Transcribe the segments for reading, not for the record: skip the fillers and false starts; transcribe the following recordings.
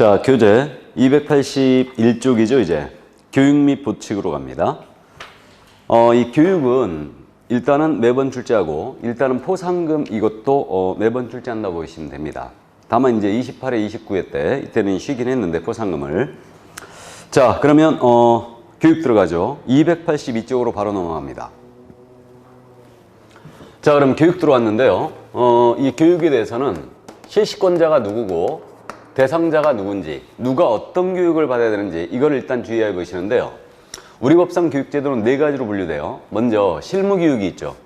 자, 교재 281쪽이죠, 이제. 교육 및 보칙으로 갑니다. 이 교육은 일단은 매번 출제하고, 일단은 포상금 이것도 매번 출제한다고 보시면 됩니다. 다만 이제 28회, 29회 때, 이때는 쉬긴 했는데, 포상금을. 자, 그러면, 교육 들어가죠. 282쪽으로 바로 넘어갑니다. 자, 그럼 교육 들어왔는데요. 이 교육에 대해서는 실시권자가 누구고, 대상자가 누군지, 누가 어떤 교육을 받아야 되는지 이걸 일단 주의해 보시는데요. 우리 법상 교육제도는 네 가지로 분류돼요. 먼저 실무교육이 있죠.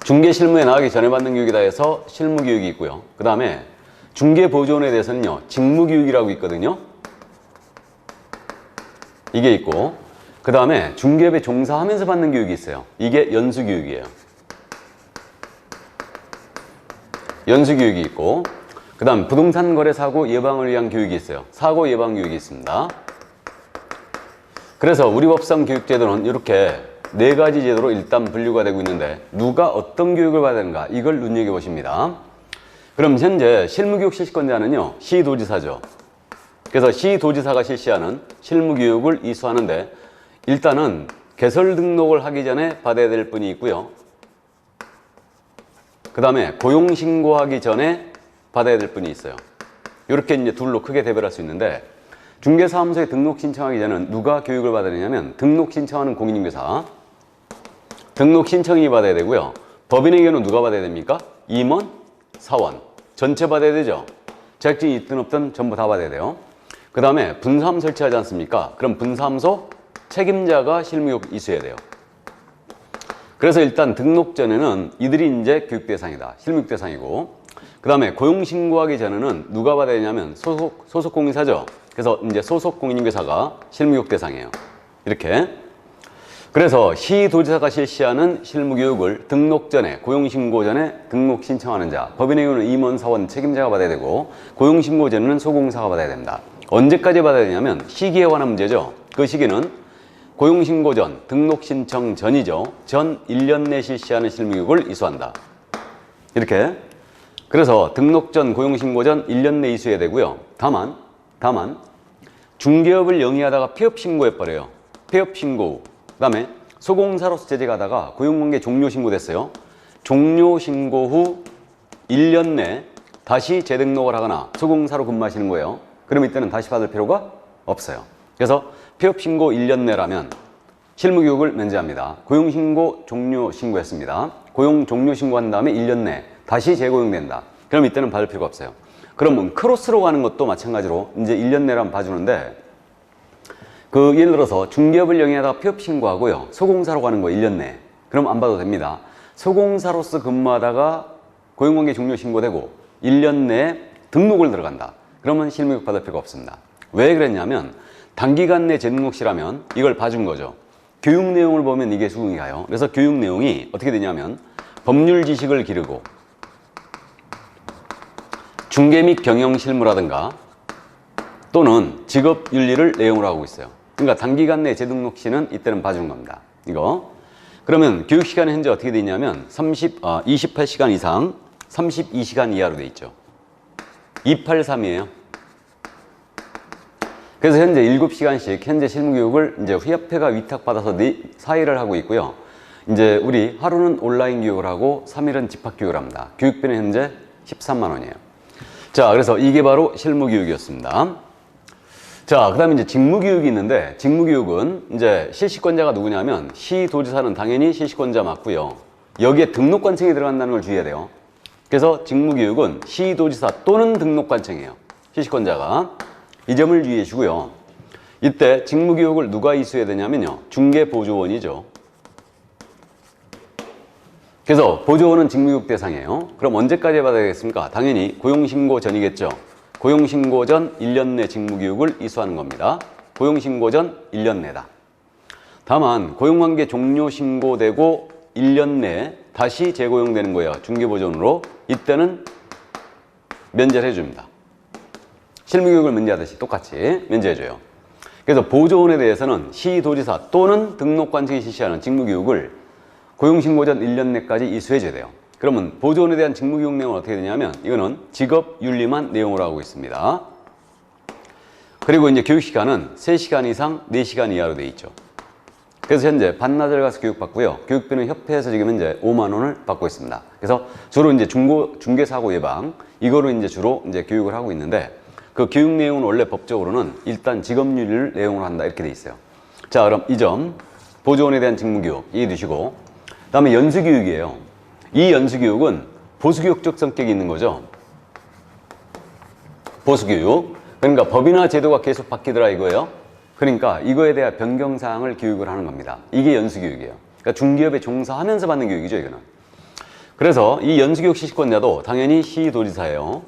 중개실무에 나가기 전에 받는 교육이다 해서 실무교육이 있고요. 그 다음에 중개보조원에 대해서는요, 직무교육이라고 있거든요. 이게 있고, 그 다음에 중개업에 종사하면서 받는 교육이 있어요. 이게 연수교육이에요. 연수교육이 있고, 그 다음 부동산 거래 사고 예방을 위한 교육이 있어요. 사고 예방 교육이 있습니다. 그래서 우리 법상 교육제도는 이렇게 네 가지 제도로 일단 분류가 되고 있는데, 누가 어떤 교육을 받아야 되는가 이걸 눈여겨보십니다. 그럼 현재 실무교육 실시권자는요, 시도지사죠. 그래서 시도지사가 실시하는 실무교육을 이수하는데, 일단은 개설 등록을 하기 전에 받아야 될 분이 있고요. 그 다음에 고용신고하기 전에 받아야 될 분이 있어요. 이렇게 이제 둘로 크게 대별할 수 있는데, 중개사무소에 등록 신청하기 전에는 누가 교육을 받아야 되냐면, 등록 신청하는 공인중개사, 등록 신청이 받아야 되고요. 법인의 경우는 누가 받아야 됩니까? 임원, 사원, 전체 받아야 되죠. 자격증이 있든 없든 전부 다 받아야 돼요. 그 다음에 분사함 설치하지 않습니까? 그럼 분사함소 책임자가 실무교육 이수해야 돼요. 그래서 일단 등록 전에는 이들이 이제 교육 대상이다. 실무교육 대상이고, 그 다음에 고용신고하기 전에는 누가 받아야 되냐면 소속 공인사죠. 그래서 이제 소속 공인중개사가 실무교육 대상이에요. 이렇게. 그래서 시도지사가 실시하는 실무교육을 등록 전에, 고용신고 전에 등록 신청하는 자, 법인의 경우는 임원, 사원, 책임자가 받아야 되고, 고용신고 전에는 소공사가 받아야 된다. 언제까지 받아야 되냐면 시기에 관한 문제죠. 그 시기는 고용신고 전, 등록 신청 전이죠. 전 1년 내 실시하는 실무교육을 이수한다. 이렇게. 그래서 등록 전, 고용신고 전 1년 내 이수해야 되고요. 다만 중개업을 영위하다가 폐업신고해버려요. 폐업신고 후. 그 다음에 소공사로서 재직하다가 고용관계 종료신고됐어요. 종료신고 후 1년 내 다시 재등록을 하거나 소공사로 근무하시는 거예요. 그럼 이때는 다시 받을 필요가 없어요. 그래서 폐업신고 1년 내라면 실무교육을 면제합니다. 고용신고 종료신고했습니다. 고용 종료신고한 다음에 1년 내 다시 재고용된다. 그럼 이때는 받을 필요가 없어요. 그러면 크로스로 가는 것도 마찬가지로 이제 1년 내라면 봐주는데, 예를 들어서 중개업을 영위하다가 폐업 신고하고요. 소공사로 가는 거 1년 내. 그럼 안 봐도 됩니다. 소공사로서 근무하다가 고용관계 종료 신고되고 1년 내에 등록을 들어간다. 그러면 실무교육 받을 필요가 없습니다. 왜 그랬냐면, 단기간 내 재등록시라면 이걸 봐준 거죠. 교육 내용을 보면 이게 수긍이 가요. 그래서 교육 내용이 어떻게 되냐면, 법률 지식을 기르고 중개 및 경영 실무라든가 또는 직업 윤리를 내용으로 하고 있어요. 그러니까 단기간 내 재등록 시는 이때는 봐주는 겁니다. 이거. 그러면 교육 시간은 현재 어떻게 돼 있냐면 28시간 이상 32시간 이하로 돼 있죠. 283이에요. 그래서 현재 7시간씩 현재 실무교육을 이제 협회가 위탁받아서 4일을 하고 있고요. 이제 우리 하루는 온라인 교육을 하고 3일은 집합교육을 합니다. 교육비는 현재 13만 원이에요. 자, 그래서 이게 바로 실무교육이었습니다. 자, 그 다음에 이제 직무교육이 있는데, 직무교육은 이제 실시권자가 누구냐면, 시도지사는 당연히 실시권자 맞고요. 여기에 등록관청이 들어간다는 걸 주의해야 돼요. 그래서 직무교육은 시도지사 또는 등록관청이에요. 실시권자가. 이 점을 주의해 주고요. 이때 직무교육을 누가 이수해야 되냐면요, 중개보조원이죠. 그래서 보조원은 직무교육 대상이에요. 그럼 언제까지 받아야겠습니까? 당연히 고용신고 전이겠죠. 고용신고 전 1년 내 직무교육을 이수하는 겁니다. 고용신고 전 1년 내다. 다만 고용관계 종료신고되고 1년 내에 다시 재고용되는 거예요. 중개보조원으로. 이때는 면제를 해줍니다. 실무교육을 면제하듯이 똑같이 면제해줘요. 그래서 보조원에 대해서는 시도지사 또는 등록관청이 실시하는 직무교육을 고용신고 전 1년 내까지 이수해줘야 돼요. 그러면 보조원에 대한 직무교육 내용은 어떻게 되냐면 이거는 직업윤리만 내용으로 하고 있습니다. 그리고 이제 교육시간은 3시간 이상 4시간 이하로 되어 있죠. 그래서 현재 반나절 가서 교육받고요. 교육비는 협회에서 지금 현재 5만 원을 받고 있습니다. 그래서 주로 이제 중개사고 예방 이거로 이제 주로 이제 교육을 하고 있는데 그 교육 내용은 원래 법적으로는 일단 직업윤리를 내용으로 한다 이렇게 돼 있어요. 자, 그럼 이 점 보조원에 대한 직무교육 이해 두시고 그다음에 연수교육이에요. 이 연수교육은 보수교육적 성격이 있는 거죠. 보수교육. 그러니까 법이나 제도가 계속 바뀌더라 이거예요. 그러니까 이거에 대한 변경사항을 교육을 하는 겁니다. 이게 연수교육이에요. 그러니까 중기업에 종사하면서 받는 교육이죠, 이거는. 그래서 이 연수교육 실시권자도 당연히 시도지사예요.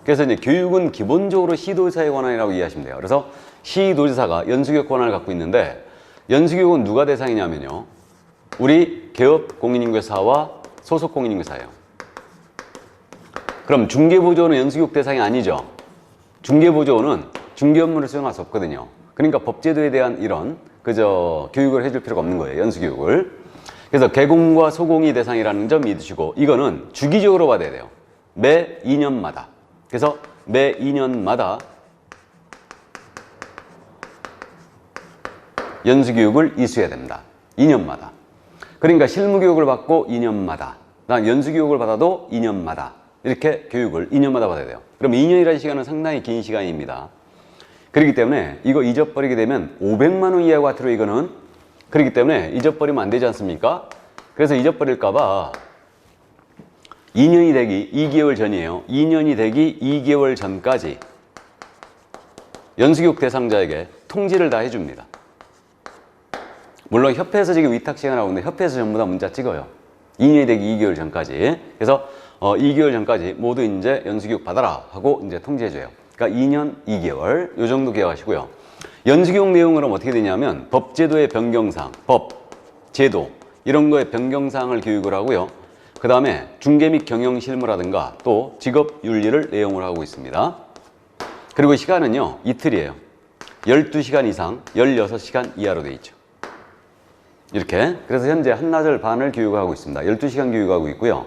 그래서 이제 교육은 기본적으로 시도지사의 권한이라고 이해하시면 돼요. 그래서 시도지사가 연수교육 권한을 갖고 있는데 연수교육은 누가 대상이냐면요. 우리 개업 공인인계사와 소속 공인인계사예요. 그럼 중개보조원은 연수교육 대상이 아니죠. 중개보조원은 중개 업무를 수행할 수 없거든요. 그러니까 법제도에 대한 이런 교육을 해줄 필요가 없는 거예요. 연수교육을. 그래서 개공과 소공이 대상이라는 점 믿으시고 이거는 주기적으로 받아야 돼요. 매 2년마다. 그래서 매 2년마다 연수교육을 이수해야 됩니다. 2년마다. 그러니까 실무교육을 받고 2년마다. 연수교육을 받아도 2년마다. 이렇게 교육을 2년마다 받아야 돼요. 그럼 2년이라는 시간은 상당히 긴 시간입니다. 그렇기 때문에 이거 잊어버리게 되면 500만 원 이하와 같으로 이거는 그렇기 때문에 잊어버리면 안 되지 않습니까? 그래서 잊어버릴까봐 2년이 되기 2개월 전이에요. 2년이 되기 2개월 전까지 연수교육 대상자에게 통지를 다 해줍니다. 물론 협회에서 지금 위탁 시행을 하고 있는데 협회에서 전부 다 문자 찍어요. 2년이 되기 2개월 전까지. 그래서 2개월 전까지 모두 이제 연수교육 받아라 하고 이제 통지해줘요. 그러니까 2년 2개월 요 정도 기억하시고요. 연수교육 내용은 그럼 어떻게 되냐면 법제도의 변경사항, 법, 제도 이런 거의 변경사항을 교육을 하고요. 그 다음에 중개 및 경영 실무라든가 또 직업 윤리를 내용으로 하고 있습니다. 그리고 시간은요 이틀이에요. 12시간 이상 16시간 이하로 되어 있죠. 이렇게. 그래서 현재 한나절 반을 교육하고 있습니다. 12시간 교육하고 있고요.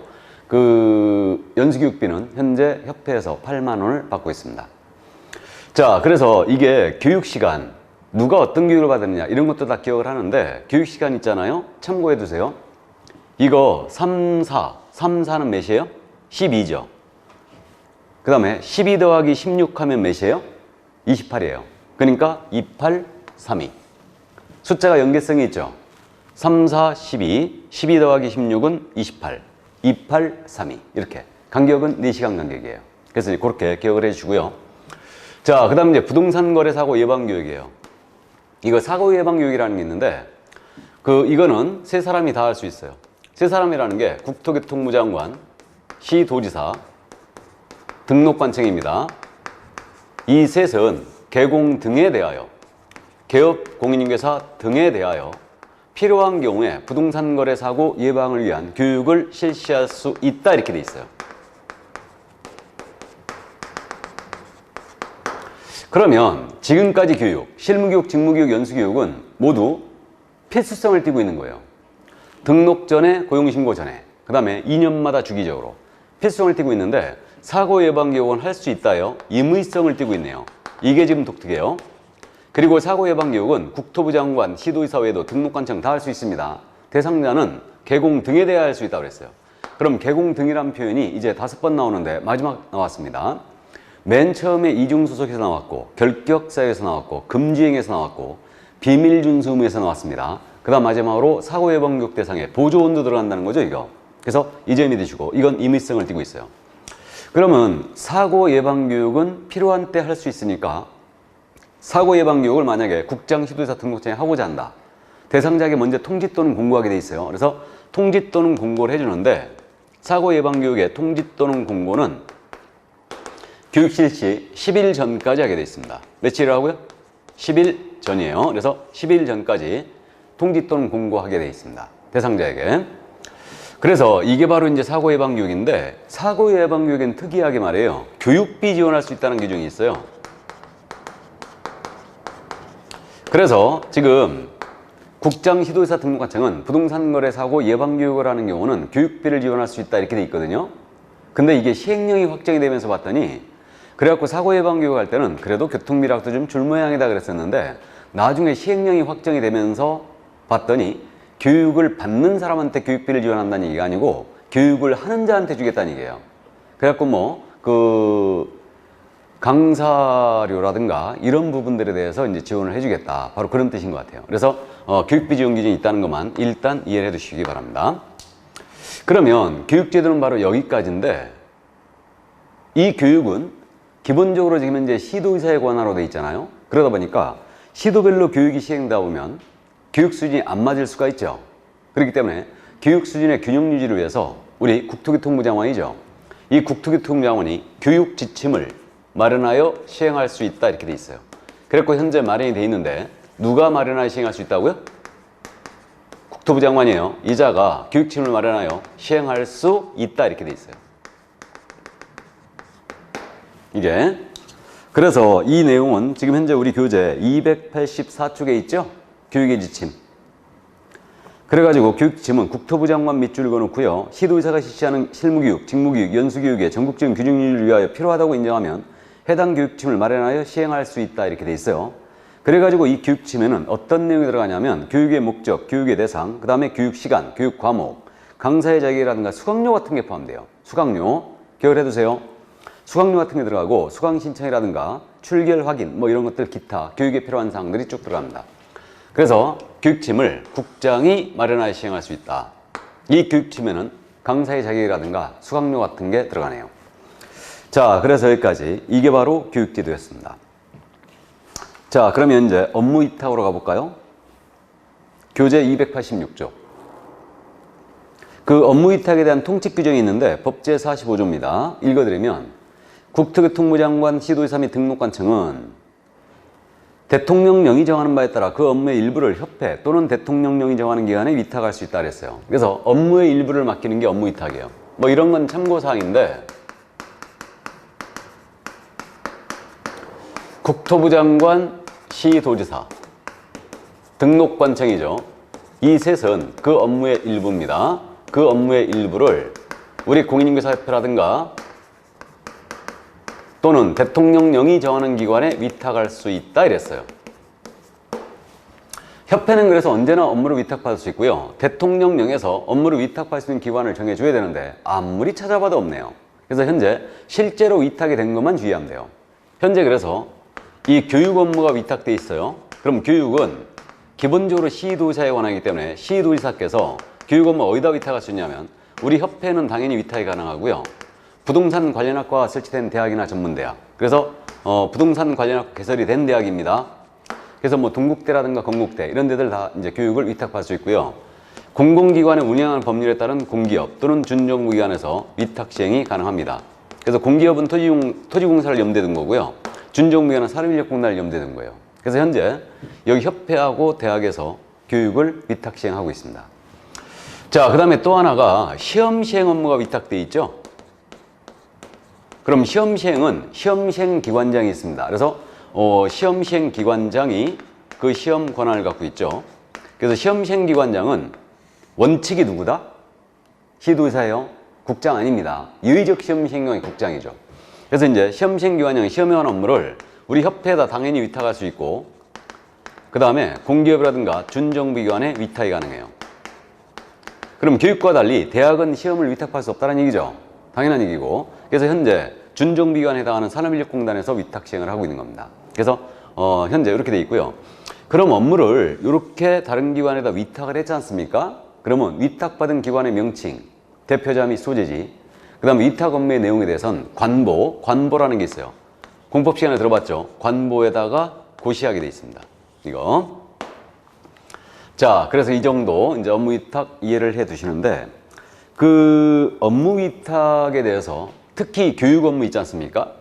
그 연수교육비는 현재 협회에서 8만 원을 받고 있습니다. 자, 그래서 이게 교육시간, 누가 어떤 교육을 받느냐 이런 것도 다 기억을 하는데 교육시간 있잖아요. 참고해 두세요. 이거 3, 4는 몇이에요? 12죠. 그 다음에 12 더하기 16 하면 몇이에요? 28이에요. 그러니까 28, 32. 숫자가 연계성이 있죠. 3, 4, 12, 12 더하기 16은 28, 28, 32 이렇게 간격은 4시간 간격이에요. 그래서 그렇게 기억을 해주시고요. 자, 그 다음에 이제 부동산 거래 사고 예방 교육이에요. 이거 사고 예방 교육이라는 게 있는데 이거는 세 사람이 다 할 수 있어요. 세 사람이라는 게 국토교통부 장관, 시도지사, 등록관청입니다. 이 셋은 개공 등에 대하여 개업 공인인계사 등에 대하여 필요한 경우에 부동산 거래 사고 예방을 위한 교육을 실시할 수 있다 이렇게 돼 있어요. 그러면 지금까지 교육, 실무교육, 직무교육, 연수교육은 모두 필수성을 띠고 있는 거예요. 등록 전에, 고용신고 전에, 그 다음에 2년마다 주기적으로 필수성을 띠고 있는데 사고 예방 교육은 할 수 있다요. 임의성을 띠고 있네요. 이게 지금 독특해요. 그리고 사고 예방 교육은 국토부 장관, 시도지사 외에도 등록관청 다 할 수 있습니다. 대상자는 개공 등에 대하여 할 수 있다고 그랬어요. 그럼 개공 등이라는 표현이 이제 5번 나오는데 마지막 나왔습니다. 맨 처음에 이중소속에서 나왔고 결격사유에서 나왔고 금지행에서 나왔고 비밀준수 의무에서 나왔습니다. 그 다음 마지막으로 사고 예방 교육 대상에 보조원도 들어간다는 거죠, 이거. 그래서 이 점이 드시고 이건 임의성을 띠고 있어요. 그러면 사고 예방 교육은 필요한 때 할 수 있으니까 사고 예방 교육을 만약에 국장 시도지사 등록장에 하고자 한다. 대상자에게 먼저 통지 또는 공고하게 돼 있어요. 그래서 통지 또는 공고를 해주는데 사고 예방 교육의 통지 또는 공고는 교육 실시 10일 전까지 하게 돼 있습니다. 며칠을 하고요? 10일 전이에요. 그래서 10일 전까지 통지 또는 공고하게 돼 있습니다. 대상자에게. 그래서 이게 바로 이제 사고 예방 교육인데 사고 예방 교육엔 특이하게 말해요. 교육비 지원할 수 있다는 규정이 있어요. 그래서 지금 국장 시도지사 등록관청은 부동산 거래 사고 예방 교육을 하는 경우는 교육비를 지원할 수 있다 이렇게 돼 있거든요. 근데 이게 시행령이 확정이 되면서 봤더니 그래갖고 사고 예방 교육할 때는 그래도 교통비락도 좀 줄 모양이다 그랬었는데 나중에 시행령이 확정이 되면서 봤더니 교육을 받는 사람한테 교육비를 지원한다는 얘기가 아니고 교육을 하는 자한테 주겠다는 얘기예요. 그래갖고 강사료라든가 이런 부분들에 대해서 이제 지원을 해주겠다. 바로 그런 뜻인 것 같아요. 그래서 교육비 지원 기준이 있다는 것만 일단 이해를 해 두시기 바랍니다. 그러면 교육제도는 바로 여기까지인데 이 교육은 기본적으로 지금 현재 시도의사의 권한으로 돼 있잖아요. 그러다 보니까 시도별로 교육이 시행되다 보면 교육 수준이 안 맞을 수가 있죠. 그렇기 때문에 교육 수준의 균형 유지를 위해서 우리 국토교통부 장관이죠. 이 국토교통부 장관이 교육 지침을 마련하여 시행할 수 있다 이렇게 돼 있어요. 그래서 현재 마련이 돼 있는데 누가 마련하여 시행할 수 있다고요? 국토부 장관이에요. 이자가 교육 지침을 마련하여 시행할 수 있다 이렇게 돼 있어요. 이게 그래서 이 내용은 지금 현재 우리 교재 284쪽에 있죠? 교육의 지침. 그래가지고 교육 지침은 국토부 장관 밑줄을 그어놓고요. 시도의사가 실시하는 실무교육, 직무교육, 연수교육의 전국적인 규정 유지를 위하여 필요하다고 인정하면 해당 교육침을 마련하여 시행할 수 있다 이렇게 돼 있어요. 그래가지고 이 교육침에는 어떤 내용이 들어가냐면 교육의 목적, 교육의 대상, 그 다음에 교육 시간, 교육 과목, 강사의 자격이라든가 수강료 같은 게 포함돼요. 수강료 기억을 해두세요. 수강료 같은 게 들어가고 수강 신청이라든가 출결 확인 이런 것들 기타 교육에 필요한 사항들이 쭉 들어갑니다. 그래서 교육침을 국장이 마련하여 시행할 수 있다. 이 교육침에는 강사의 자격이라든가 수강료 같은 게 들어가네요. 자, 그래서 여기까지 이게 바로 교육제도였습니다. 자, 그러면 이제 업무 위탁으로 가볼까요? 교재 286조. 그 업무 위탁에 대한 통칙 규정이 있는데 법제 45조입니다. 읽어드리면 국토교통부 장관 시도지사 및 등록관청은 대통령령이 정하는 바에 따라 그 업무의 일부를 협회 또는 대통령령이 정하는 기관에 위탁할 수 있다 그랬어요. 그래서 업무의 일부를 맡기는 게 업무 위탁이에요. 이런 건 참고사항인데 국토부 장관, 시도지사, 등록관청이죠. 이 셋은 그 업무의 일부입니다. 그 업무의 일부를 우리 공인인계사협회라든가 또는 대통령령이 정하는 기관에 위탁할 수 있다 이랬어요. 협회는 그래서 언제나 업무를 위탁받을 수 있고요. 대통령령에서 업무를 위탁받을 수 있는 기관을 정해줘야 되는데 아무리 찾아봐도 없네요. 그래서 현재 실제로 위탁이 된 것만 주의하면 돼요. 현재 그래서 이 교육 업무가 위탁돼 있어요. 그럼 교육은 기본적으로 시도지사에 관하기 때문에 시도지사께서 교육 업무 어디다 위탁할 수 있냐면 우리 협회는 당연히 위탁이 가능하고요. 부동산 관련학과가 설치된 대학이나 전문대학. 그래서 부동산 관련학과 개설이 된 대학입니다. 그래서 동국대라든가 건국대 이런 데들 다 이제 교육을 위탁받을 수 있고요. 공공기관의 운영하는 법률에 따른 공기업 또는 준정부기관에서 위탁 시행이 가능합니다. 그래서 공기업은 토지공사를 염두에 둔 거고요. 준정부기관은 산업인력공단을 염두에 둔 거예요. 그래서 현재 여기 협회하고 대학에서 교육을 위탁 시행하고 있습니다. 자, 그 다음에 또 하나가 시험 시행 업무가 위탁돼 있죠. 그럼 시험 시행은 시험 시행 기관장이 있습니다. 그래서 시험 시행 기관장이 그 시험 권한을 갖고 있죠. 그래서 시험 시행 기관장은 원칙이 누구다? 시도지사예요. 국장 아닙니다. 유의적 시험 시행령의 국장이죠. 그래서 이제 시험 시행 기관장이 시험에 관한 업무를 우리 협회에다 당연히 위탁할 수 있고, 그 다음에 공기업이라든가 준정부기관에 위탁이 가능해요. 그럼 교육과 달리 대학은 시험을 위탁할 수 없다는 얘기죠. 당연한 얘기고. 그래서 현재 준정부기관에 해당하는 산업인력공단에서 위탁 시행을 하고 있는 겁니다. 그래서 현재 이렇게 돼 있고요. 그럼 업무를 이렇게 다른 기관에다 위탁을 했지 않습니까? 그러면 위탁받은 기관의 명칭, 대표자 및 소재지, 그 다음에 위탁 업무의 내용에 대해서는 관보라는 게 있어요. 공법 시간에 들어봤죠? 관보에다가 고시하게 돼 있습니다. 이거. 자, 그래서 이 정도 이제 업무 위탁 이해를 해 두시는데, 그 업무 위탁에 대해서 특히 교육 업무 있지 않습니까?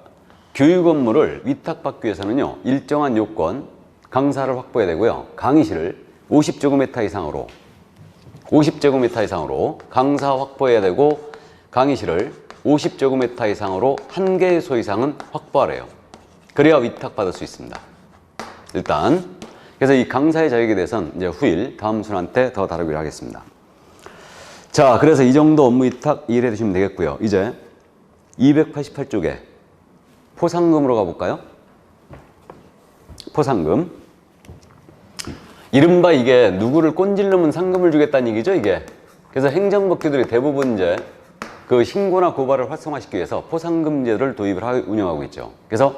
교육 업무를 위탁받기 위해서는요, 일정한 요건, 강사를 확보해야 되고요. 강의실을 50제곱미터 이상으로 강사 확보해야 되고, 강의실을 50제곱미터 이상으로 1개소 이상은 확보하래요. 그래야 위탁받을 수 있습니다. 일단 그래서 이 강사의 자격에 대해서는 이제 후일 다음 순한테 더 다루기로 하겠습니다. 자, 그래서 이 정도 업무 위탁 이해해 두시면 되겠고요. 이제 288쪽에 포상금으로 가볼까요? 포상금. 이른바 이게 누구를 꼰질르면 상금을 주겠다는 얘기죠, 이게. 그래서 행정법규들이 대부분 이제 그 신고나 고발을 활성화시키기 위해서 포상금제도를 도입을 운영하고 있죠. 그래서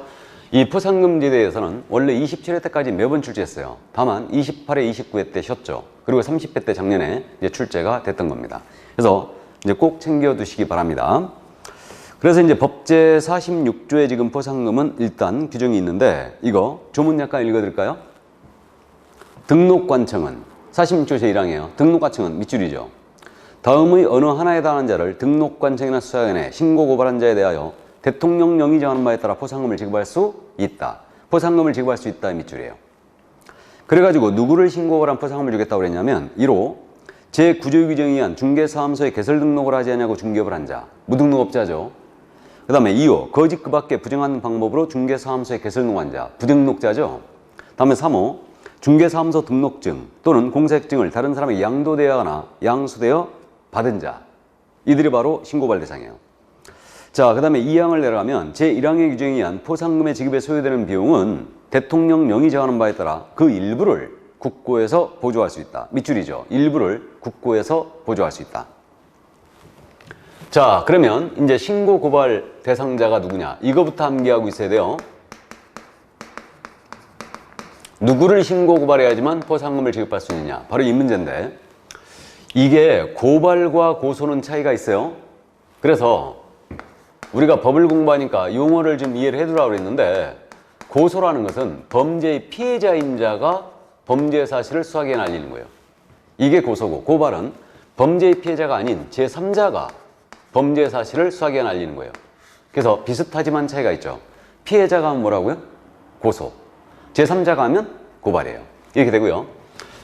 이 포상금제도에 대해서는 원래 27회 때까지 매번 출제했어요. 다만 28회, 29회 때 쉬었죠. 그리고 30회 때 작년에 이제 출제가 됐던 겁니다. 그래서 이제 꼭 챙겨 두시기 바랍니다. 그래서 이제 법제 46조에 지금 포상금은 일단 규정이 있는데 이거 조문 약간 읽어드릴까요? 등록관청은 46조 제1항이에요. 등록관청은 밑줄이죠. 다음의 어느 하나에 해당하는 자를 등록관청이나 수사관에 신고 고발한 자에 대하여 대통령령이 정하는 바에 따라 포상금을 지급할 수 있다. 포상금을 지급할 수 있다 밑줄이에요. 그래가지고 누구를 신고 고발한 포상금을 주겠다고 그랬냐면 1호 제9조 규정에 의한 중개사무소에 개설 등록을 하지 않냐고 중개업을 한 자, 무등록업자죠. 그 다음에 2호 거짓 그 밖에 부정한 방법으로 중개사무소에 개설 등록한 자, 부등록자죠. 다음에 3호 중개사무소 등록증 또는 공사액증을 다른 사람에게 양도되어거나 양수되어 받은 자, 이들이 바로 신고발 대상이에요. 자, 그 다음에 2항을 내려가면 제1항의 규정에 의한 포상금의 지급에 소요되는 비용은 대통령령이 정하는 바에 따라 그 일부를 국고에서 보조할 수 있다. 밑줄이죠. 일부를 국고에서 보조할 수 있다. 자, 그러면 이제 신고 고발 대상자가 누구냐? 이거부터 암기하고 있어야 돼요. 누구를 신고 고발해야지만 포상금을 지급할 수 있느냐? 바로 이 문제인데 이게 고발과 고소는 차이가 있어요. 그래서 우리가 법을 공부하니까 용어를 좀 이해를 해두라고 그랬는데 고소라는 것은 범죄의 피해자인 자가 범죄 사실을 수사기관에 알리는 거예요. 이게 고소고 고발은 범죄의 피해자가 아닌 제3자가 범죄 사실을 수사기관에 알리는 거예요. 그래서 비슷하지만 차이가 있죠. 피해자가 하면 뭐라고요? 고소. 제3자가 하면 고발이에요. 이렇게 되고요.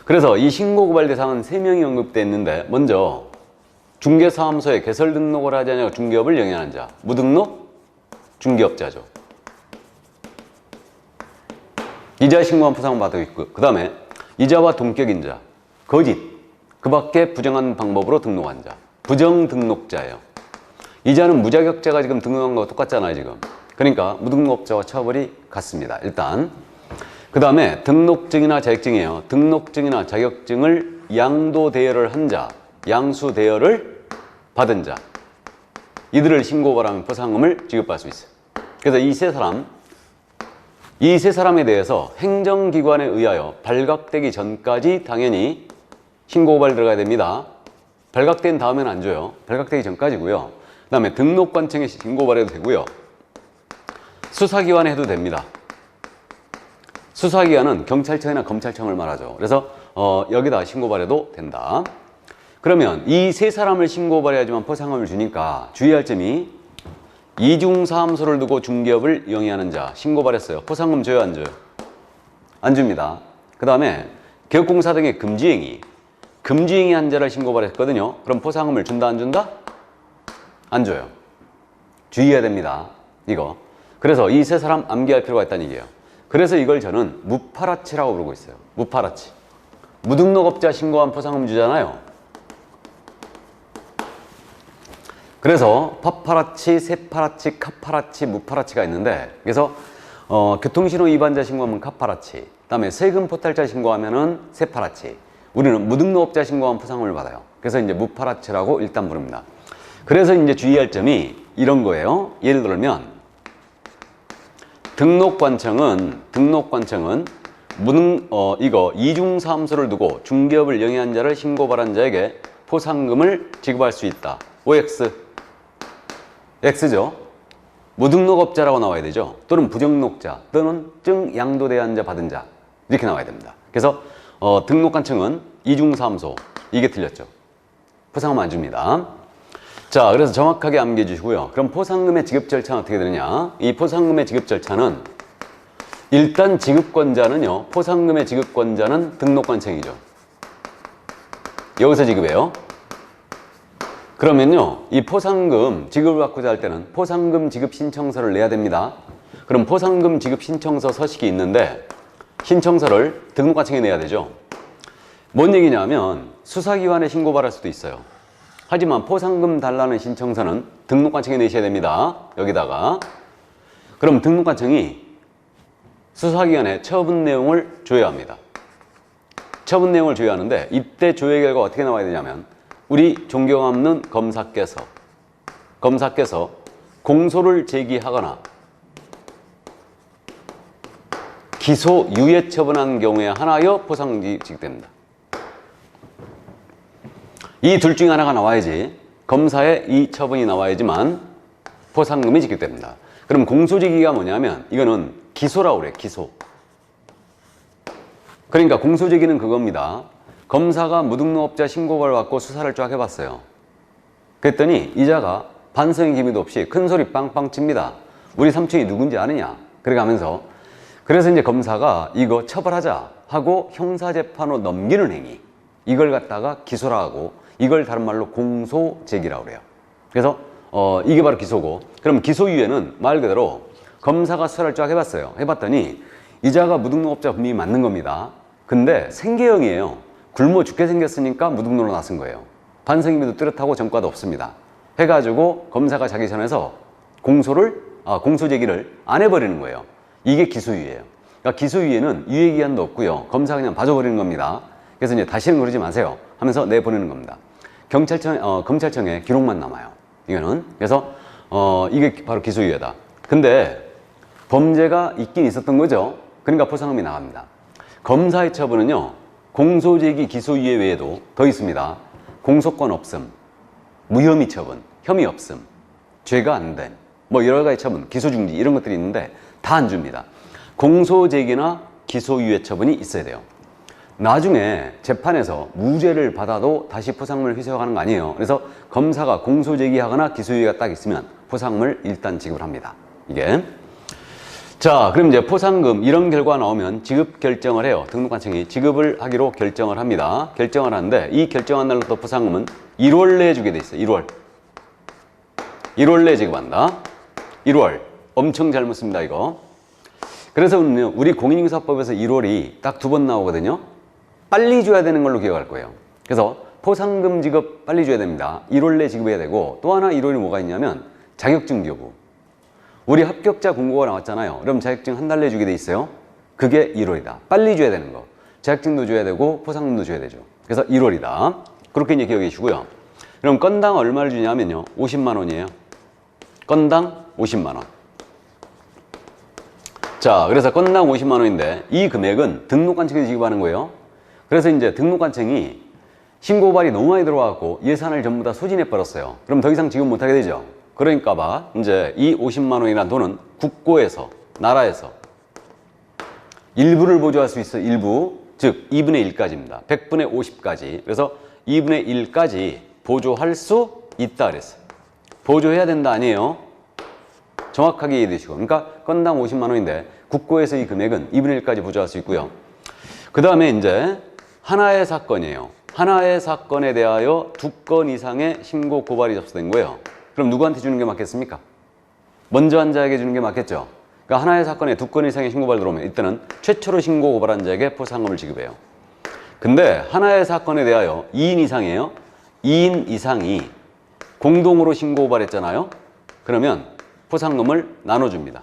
그래서 이 신고 고발 대상은 3명이 언급되어 있는데 먼저 중개사무소에 개설 등록을 하지 않냐고 중개업을 영위하는 자, 무등록 중개업자죠. 이자 신고한 포상을 받고 있고 그 다음에 이자와 동격인 자, 거짓, 그 밖에 부정한 방법으로 등록한 자, 부정등록자예요. 이자는 무자격자가 지금 등록한 거 똑같잖아요 지금. 그러니까 무등록업자와 처벌이 같습니다. 일단 그 다음에 등록증이나 자격증이에요. 등록증이나 자격증을 양도 대여를 한 자, 양수 대여를 받은 자, 이들을 신고고발하면 포상금을 지급받을 수 있어요. 그래서 이 세 사람에 대해서 행정기관에 의하여 발각되기 전까지 당연히 신고고발 들어가야 됩니다. 발각된 다음에는 안 줘요. 발각되기 전까지고요. 그 다음에 등록관청에 신고고발해도 되고요. 수사기관에 해도 됩니다. 수사기관은 경찰청이나 검찰청을 말하죠. 그래서 여기다 신고발해도 된다. 그러면 이 세 사람을 신고발해야지만 포상금을 주니까 주의할 점이 이중사무소를 두고 중개업을 영위하는 자 신고발했어요. 포상금 줘요, 안 줘요? 안 줍니다. 그 다음에 개업공사 등의 금지행위 한 자를 신고발했거든요. 그럼 포상금을 준다, 안 준다? 안 줘요. 주의해야 됩니다. 이거. 그래서 이 세 사람 암기할 필요가 있다는 얘기예요. 그래서 이걸 저는 무파라치라고 부르고 있어요. 무파라치. 무등록업자 신고한 포상금 주잖아요. 그래서 파파라치, 세파라치, 카파라치, 무파라치가 있는데 그래서 교통신호 위반자 신고하면 카파라치, 그다음에 세금 포탈자 신고하면은 세파라치. 우리는 무등록업자 신고한 포상금을 받아요. 그래서 이제 무파라치라고 일단 부릅니다. 그래서 이제 주의할 점이 이런 거예요. 예를 들면 등록관청은 이거 이중사무소를 두고 중개업을 영위한 자를 신고발한 자에게 포상금을 지급할 수 있다. OX. X죠. 무등록업자라고 나와야 되죠. 또는 부정록자 또는 양도대한 자 받은 자 이렇게 나와야 됩니다. 그래서 등록관청은 이중사무소. 이게 틀렸죠. 포상금 안 줍니다. 자, 그래서 정확하게 암기해 주시고요. 그럼 포상금의 지급 절차는 어떻게 되느냐? 이 포상금의 지급 절차는 일단 지급권자는요. 포상금의 지급권자는 등록관청이죠. 여기서 지급해요. 그러면요, 이 포상금 지급을 받고자 할 때는 포상금 지급 신청서를 내야 됩니다. 그럼 포상금 지급 신청서 서식이 있는데 신청서를 등록관청에 내야 되죠. 뭔 얘기냐면 수사기관에 신고받을 수도 있어요. 하지만 포상금 달라는 신청서는 등록관청에 내셔야 됩니다. 여기다가. 그럼 등록관청이 수사기관에 처분 내용을 조회합니다. 처분 내용을 조회하는데 이때 조회 결과가 어떻게 나와야 되냐면 우리 존경하는 검사께서 공소를 제기하거나 기소 유예 처분한 경우에 하나여 포상금이 지급됩니다. 이 둘 중에 하나가 나와야지, 검사의 이 처분이 나와야지만 포상금이 지급됩니다. 그럼 공소제기가 뭐냐면 이거는 기소라고 그래요. 기소. 그러니까 공소제기는 그겁니다. 검사가 무등록업자 신고를 받고 수사를 쫙 해봤어요. 그랬더니 이자가 반성의 기미도 없이 큰 소리 빵빵 칩니다. 우리 삼촌이 누군지 아느냐? 그렇게 하면서, 그래서 이제 검사가 이거 처벌하자 하고 형사재판으로 넘기는 행위, 이걸 갖다가 기소라 하고, 이걸 다른 말로 공소제기라고 그래요. 그래서 이게 바로 기소고, 그럼 기소유예는 말 그대로 검사가 수사를 쫙 해봤어요. 해봤더니 이자가 무등록업자 분명히 맞는 겁니다. 근데 생계형이에요. 굶어 죽게 생겼으니까 무등록으로 나선 거예요. 반성임에도 뚜렷하고 전과도 없습니다. 해가지고 검사가 자기 전에서 공소제기를 안 해버리는 거예요. 이게 기소유예예요. 그러니까 기소유예는 유예기한도 없고요. 검사가 그냥 봐줘버리는 겁니다. 그래서 이제 다시는 그러지 마세요 하면서 내보내는 겁니다. 검찰청에 기록만 남아요. 이거는. 그래서 이게 바로 기소유예다. 근데 범죄가 있긴 있었던 거죠. 그러니까 포상금이 나갑니다. 검사의 처분은요, 공소제기 기소유예 외에도 더 있습니다. 공소권 없음, 무혐의 처분, 혐의 없음, 죄가 안 된, 뭐 여러 가지 처분, 기소중지 이런 것들이 있는데 다 안 줍니다. 공소제기나 기소유예 처분이 있어야 돼요. 나중에 재판에서 무죄를 받아도 다시 포상금을 회수하는 거 아니에요. 그래서 검사가 공소제기하거나 기소유예가 딱 있으면 포상금을 일단 지급을 합니다. 이게. 자, 그럼 이제 포상금 이런 결과가 나오면 지급 결정을 해요. 등록관청이 지급을 하기로 결정을 합니다. 결정을 하는데 이 결정한 날부터 포상금은 1월 내에 주게 돼 있어요. 1월 내에 지급한다. 1월. 엄청 잘 묻습니다, 이거. 그래서 우리 공인인사법에서 1월이 딱 2번 나오거든요. 빨리 줘야 되는 걸로 기억할 거예요. 그래서 포상금 지급 빨리 줘야 됩니다. 1월 내에 지급해야 되고, 또 하나 1월이 뭐가 있냐면 자격증 교부. 우리 합격자 공고가 나왔잖아요. 그럼 자격증 한 달 내에 주게 돼 있어요. 그게 1월이다. 빨리 줘야 되는 거. 자격증도 줘야 되고 포상금도 줘야 되죠. 그래서 1월이다. 그렇게 이제 기억해 주시고요. 그럼 건당 얼마를 주냐면요, 50만 원이에요. 건당 50만 원. 자, 그래서 건당 50만 원인데 이 금액은 등록관청에서 지급하는 거예요. 그래서 이제 등록관청이 신고발이 너무 많이 들어와갖고 예산을 전부 다 소진해 버렸어요. 그럼 더 이상 지급 못하게 되죠. 그러니까 봐, 이제 이 50만 원이라는 돈은 국고에서, 나라에서 일부를 보조할 수 있어. 일부, 즉 2분의 1까지입니다. 100분의 50까지. 그래서 2분의 1까지 보조할 수 있다 그랬어요. 보조해야 된다 아니에요? 정확하게 이해해 주시고. 그러니까 건당 50만 원인데 국고에서 이 금액은 2분의 1까지 보조할 수 있고요. 그 다음에 이제 하나의 사건이에요. 하나의 사건에 대하여 2건 이상의 신고 고발이 접수된 거예요. 그럼 누구한테 주는 게 맞겠습니까? 먼저 한 자에게 주는 게 맞겠죠. 그러니까 하나의 사건에 2건 이상의 신고발 들어오면 이때는 최초로 신고 고발한 자에게 포상금을 지급해요. 근데 하나의 사건에 대하여 2인 이상이에요. 2인 이상이 공동으로 신고 고발했잖아요. 그러면 포상금을 나눠줍니다.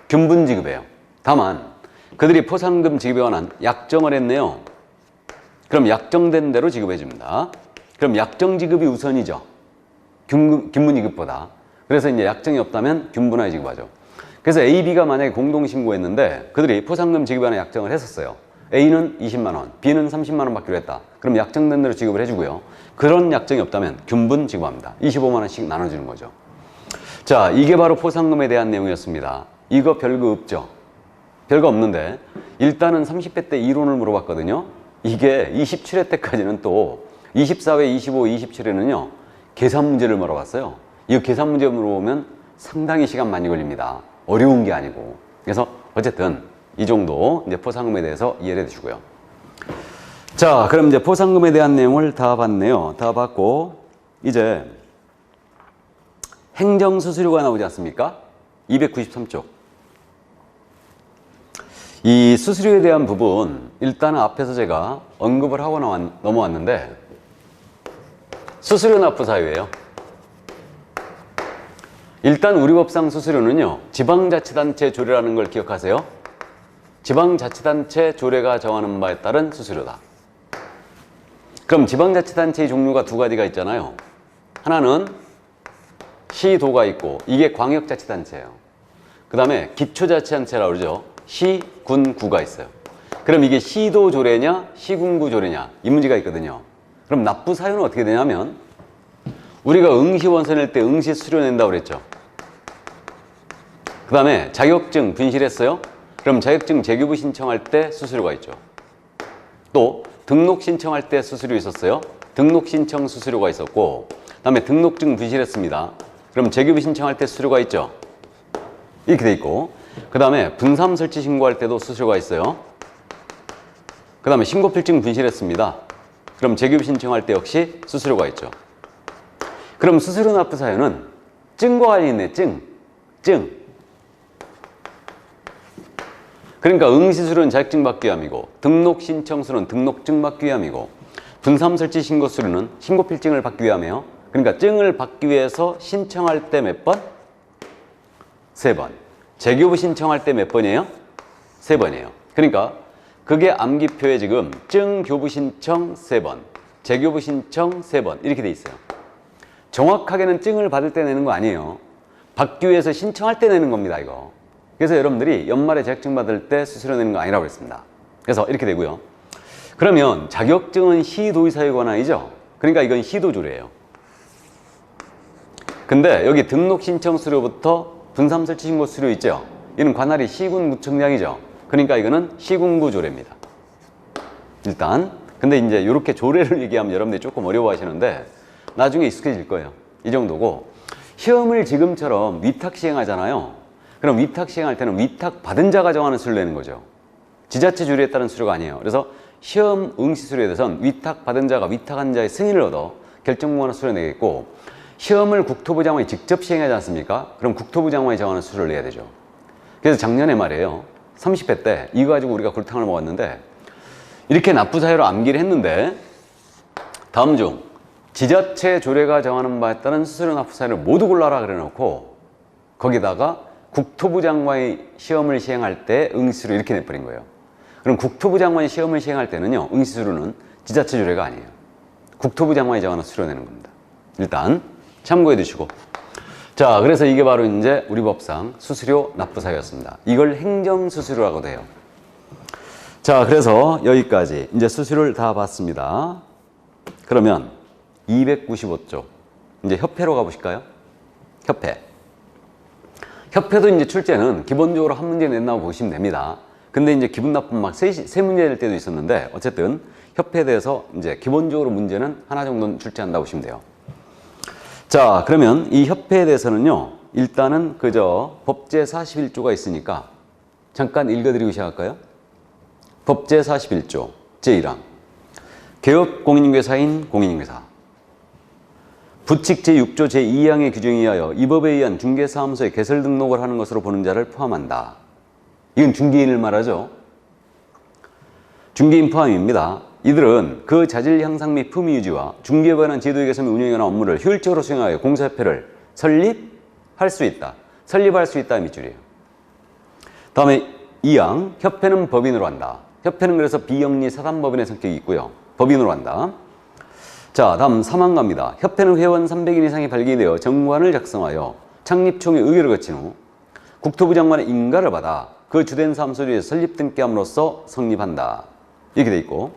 균분 지급해요. 다만 그들이 포상금 지급에 관한 약정을 했네요. 그럼 약정된 대로 지급해 줍니다. 그럼 약정 지급이 우선이죠. 균분 지급보다. 그래서 이제 약정이 없다면 균분하게 지급하죠. 그래서 A, B가 만약에 공동 신고했는데 그들이 포상금 지급에 관한 약정을 했었어요. A는 20만 원, B는 30만 원 받기로 했다. 그럼 약정된 대로 지급을 해주고요. 그런 약정이 없다면 균분 지급합니다. 25만 원씩 나눠주는 거죠. 자, 이게 바로 포상금에 대한 내용이었습니다. 이거 별거 없죠? 별거 없는데 일단은 30회 때 이론을 물어봤거든요. 이게 27회 때까지는 또 24회, 25, 27회는요 계산 문제를 물어봤어요. 이 계산 문제 물어보면 상당히 시간 많이 걸립니다. 어려운 게 아니고. 그래서 어쨌든 이 정도 이제 포상금에 대해서 이해를 해주시고요. 자, 그럼 이제 포상금에 대한 내용을 다 봤네요. 다 봤고 이제 행정수수료가 나오지 않습니까? 293쪽. 이 수수료에 대한 부분 일단은 앞에서 제가 언급을 하고 넘어왔는데 수수료 납부 사유예요. 일단 우리 법상 수수료는요, 지방자치단체 조례라는 걸 기억하세요. 지방자치단체 조례가 정하는 바에 따른 수수료다. 그럼 지방자치단체의 종류가 두 가지가 있잖아요. 하나는 시도가 있고 이게 광역자치단체예요. 그 다음에 기초자치단체라고 그러죠. 시, 군, 구가 있어요. 그럼 이게 시도 조례냐 시군구 조례냐 이 문제가 있거든요. 그럼 납부 사유는 어떻게 되냐면 우리가 응시원서 낼 때 응시 수수료 낸다고 그랬죠. 그 다음에 자격증 분실했어요. 그럼 자격증 재교부 신청할 때 수수료가 있죠. 또 등록 신청할 때 수수료 있었어요. 등록 신청 수수료가 있었고, 그 다음에 등록증 분실했습니다. 그럼 재교부 신청할 때 수수료가 있죠. 이렇게 돼 있고, 그 다음에 분삼 설치 신고할 때도 수수료가 있어요. 그 다음에 신고필증 분실했습니다. 그럼 재교부 신청할 때 역시 수수료가 있죠. 그럼 수수료 납부 사유는 증과 관련이 있네. 증. 그러니까 응시수료는 자격증 받기 위함이고, 등록 신청수는 등록증 받기 위함이고, 분삼 설치 신고 수료는 신고필증을 받기 위함이에요. 그러니까 증을 받기 위해서 신청할 때 몇 번? 3번. 재교부 신청할 때 몇 번이에요? 3번이에요. 그러니까 그게 암기표에 지금 증 교부 신청 3번, 재교부 신청 3번 이렇게 돼 있어요. 정확하게는 증을 받을 때 내는 거 아니에요. 받기 위해서 신청할 때 내는 겁니다, 이거. 그래서 여러분들이 연말에 자격증 받을 때 수수료 내는 거 아니라고 했습니다. 그래서 이렇게 되고요. 그러면 자격증은 시도의사유 권한이죠. 그러니까 이건 시도조례예요. 근데 여기 등록 신청 수료부터 분삼 설치 신고 수료 있죠. 이는 관할이 시군구청장이죠. 그러니까 이거는 시군구 조례입니다. 일단 근데 이제 이렇게 조례를 얘기하면 여러분들이 조금 어려워하시는데 나중에 익숙해질 거예요. 이 정도고, 시험을 지금처럼 위탁 시행하잖아요. 그럼 위탁 시행할 때는 위탁 받은 자가 정하는 수료를 내는 거죠. 지자체 조례에 따른 수료가 아니에요. 그래서 시험 응시 수료에 대해서는 위탁 받은 자가 위탁한 자의 승인을 얻어 결정무한한 수료를 내겠고, 시험을 국토부 장관이 직접 시행하지 않습니까? 그럼 국토부 장관이 정하는 수료를 내야 되죠. 그래서 작년에 말이에요, 30회 때 이거 가지고 우리가 골탕을 먹었는데, 이렇게 납부 사유로 암기를 했는데 다음 중 지자체 조례가 정하는 바에 따른 수수료 납부 사유를 모두 골라라 그래 놓고 거기다가 국토부 장관이 시험을 시행할 때 응시수료 이렇게 내버린 거예요. 그럼 국토부 장관이 시험을 시행할 때는요, 응시수료는 지자체 조례가 아니에요. 국토부 장관이 정하는 수수료 내는 겁니다. 일단 참고해 두시고. 자, 그래서 이게 바로 이제 우리 법상 수수료 납부 사유였습니다. 이걸 행정수수료라고도 해요. 자, 그래서 여기까지 이제 수수료를 다 봤습니다. 그러면 295조 이제 협회로 가보실까요? 협회도 이제 출제는 기본적으로 한 문제 낸다고 보시면 됩니다. 근데 이제 기분 나쁜 막 세 문제 낼 때도 있었는데, 어쨌든 협회에 대해서 이제 기본적으로 문제는 하나 정도는 출제한다고 보시면 돼요. 자, 그러면 이 협회에 대해서는요, 일단은 그저 법제 41조가 있으니까 잠깐 읽어드리고 시작할까요? 법제 41조 제1항 개업공인중개사인 공인중개사 부칙 제6조 제2항의 규정에 의하여 이 법에 의한 중개사무소에 개설 등록을 하는 것으로 보는 자를 포함한다. 이건 중개인을 말하죠. 중개인 포함입니다. 이들은 그 자질 향상 및 품위 유지와 중개에 관한 제도의 개선 및 운영에 관한 업무를 효율적으로 수행하여 공사협회를 설립할 수 있다. 설립할 수 있다 밑줄이에요. 다음에 2항 협회는 법인으로 한다. 협회는 그래서 비영리 사단법인의 성격이 있고요. 법인으로 한다. 자, 다음 3항 갑니다. 협회는 회원 300인 이상이 발기되어 정관을 작성하여 창립총회 의결을 거친 후 국토부 장관의 인가를 받아 그 주된 사무소에 설립 등기함으로써 성립한다. 이렇게 돼 있고,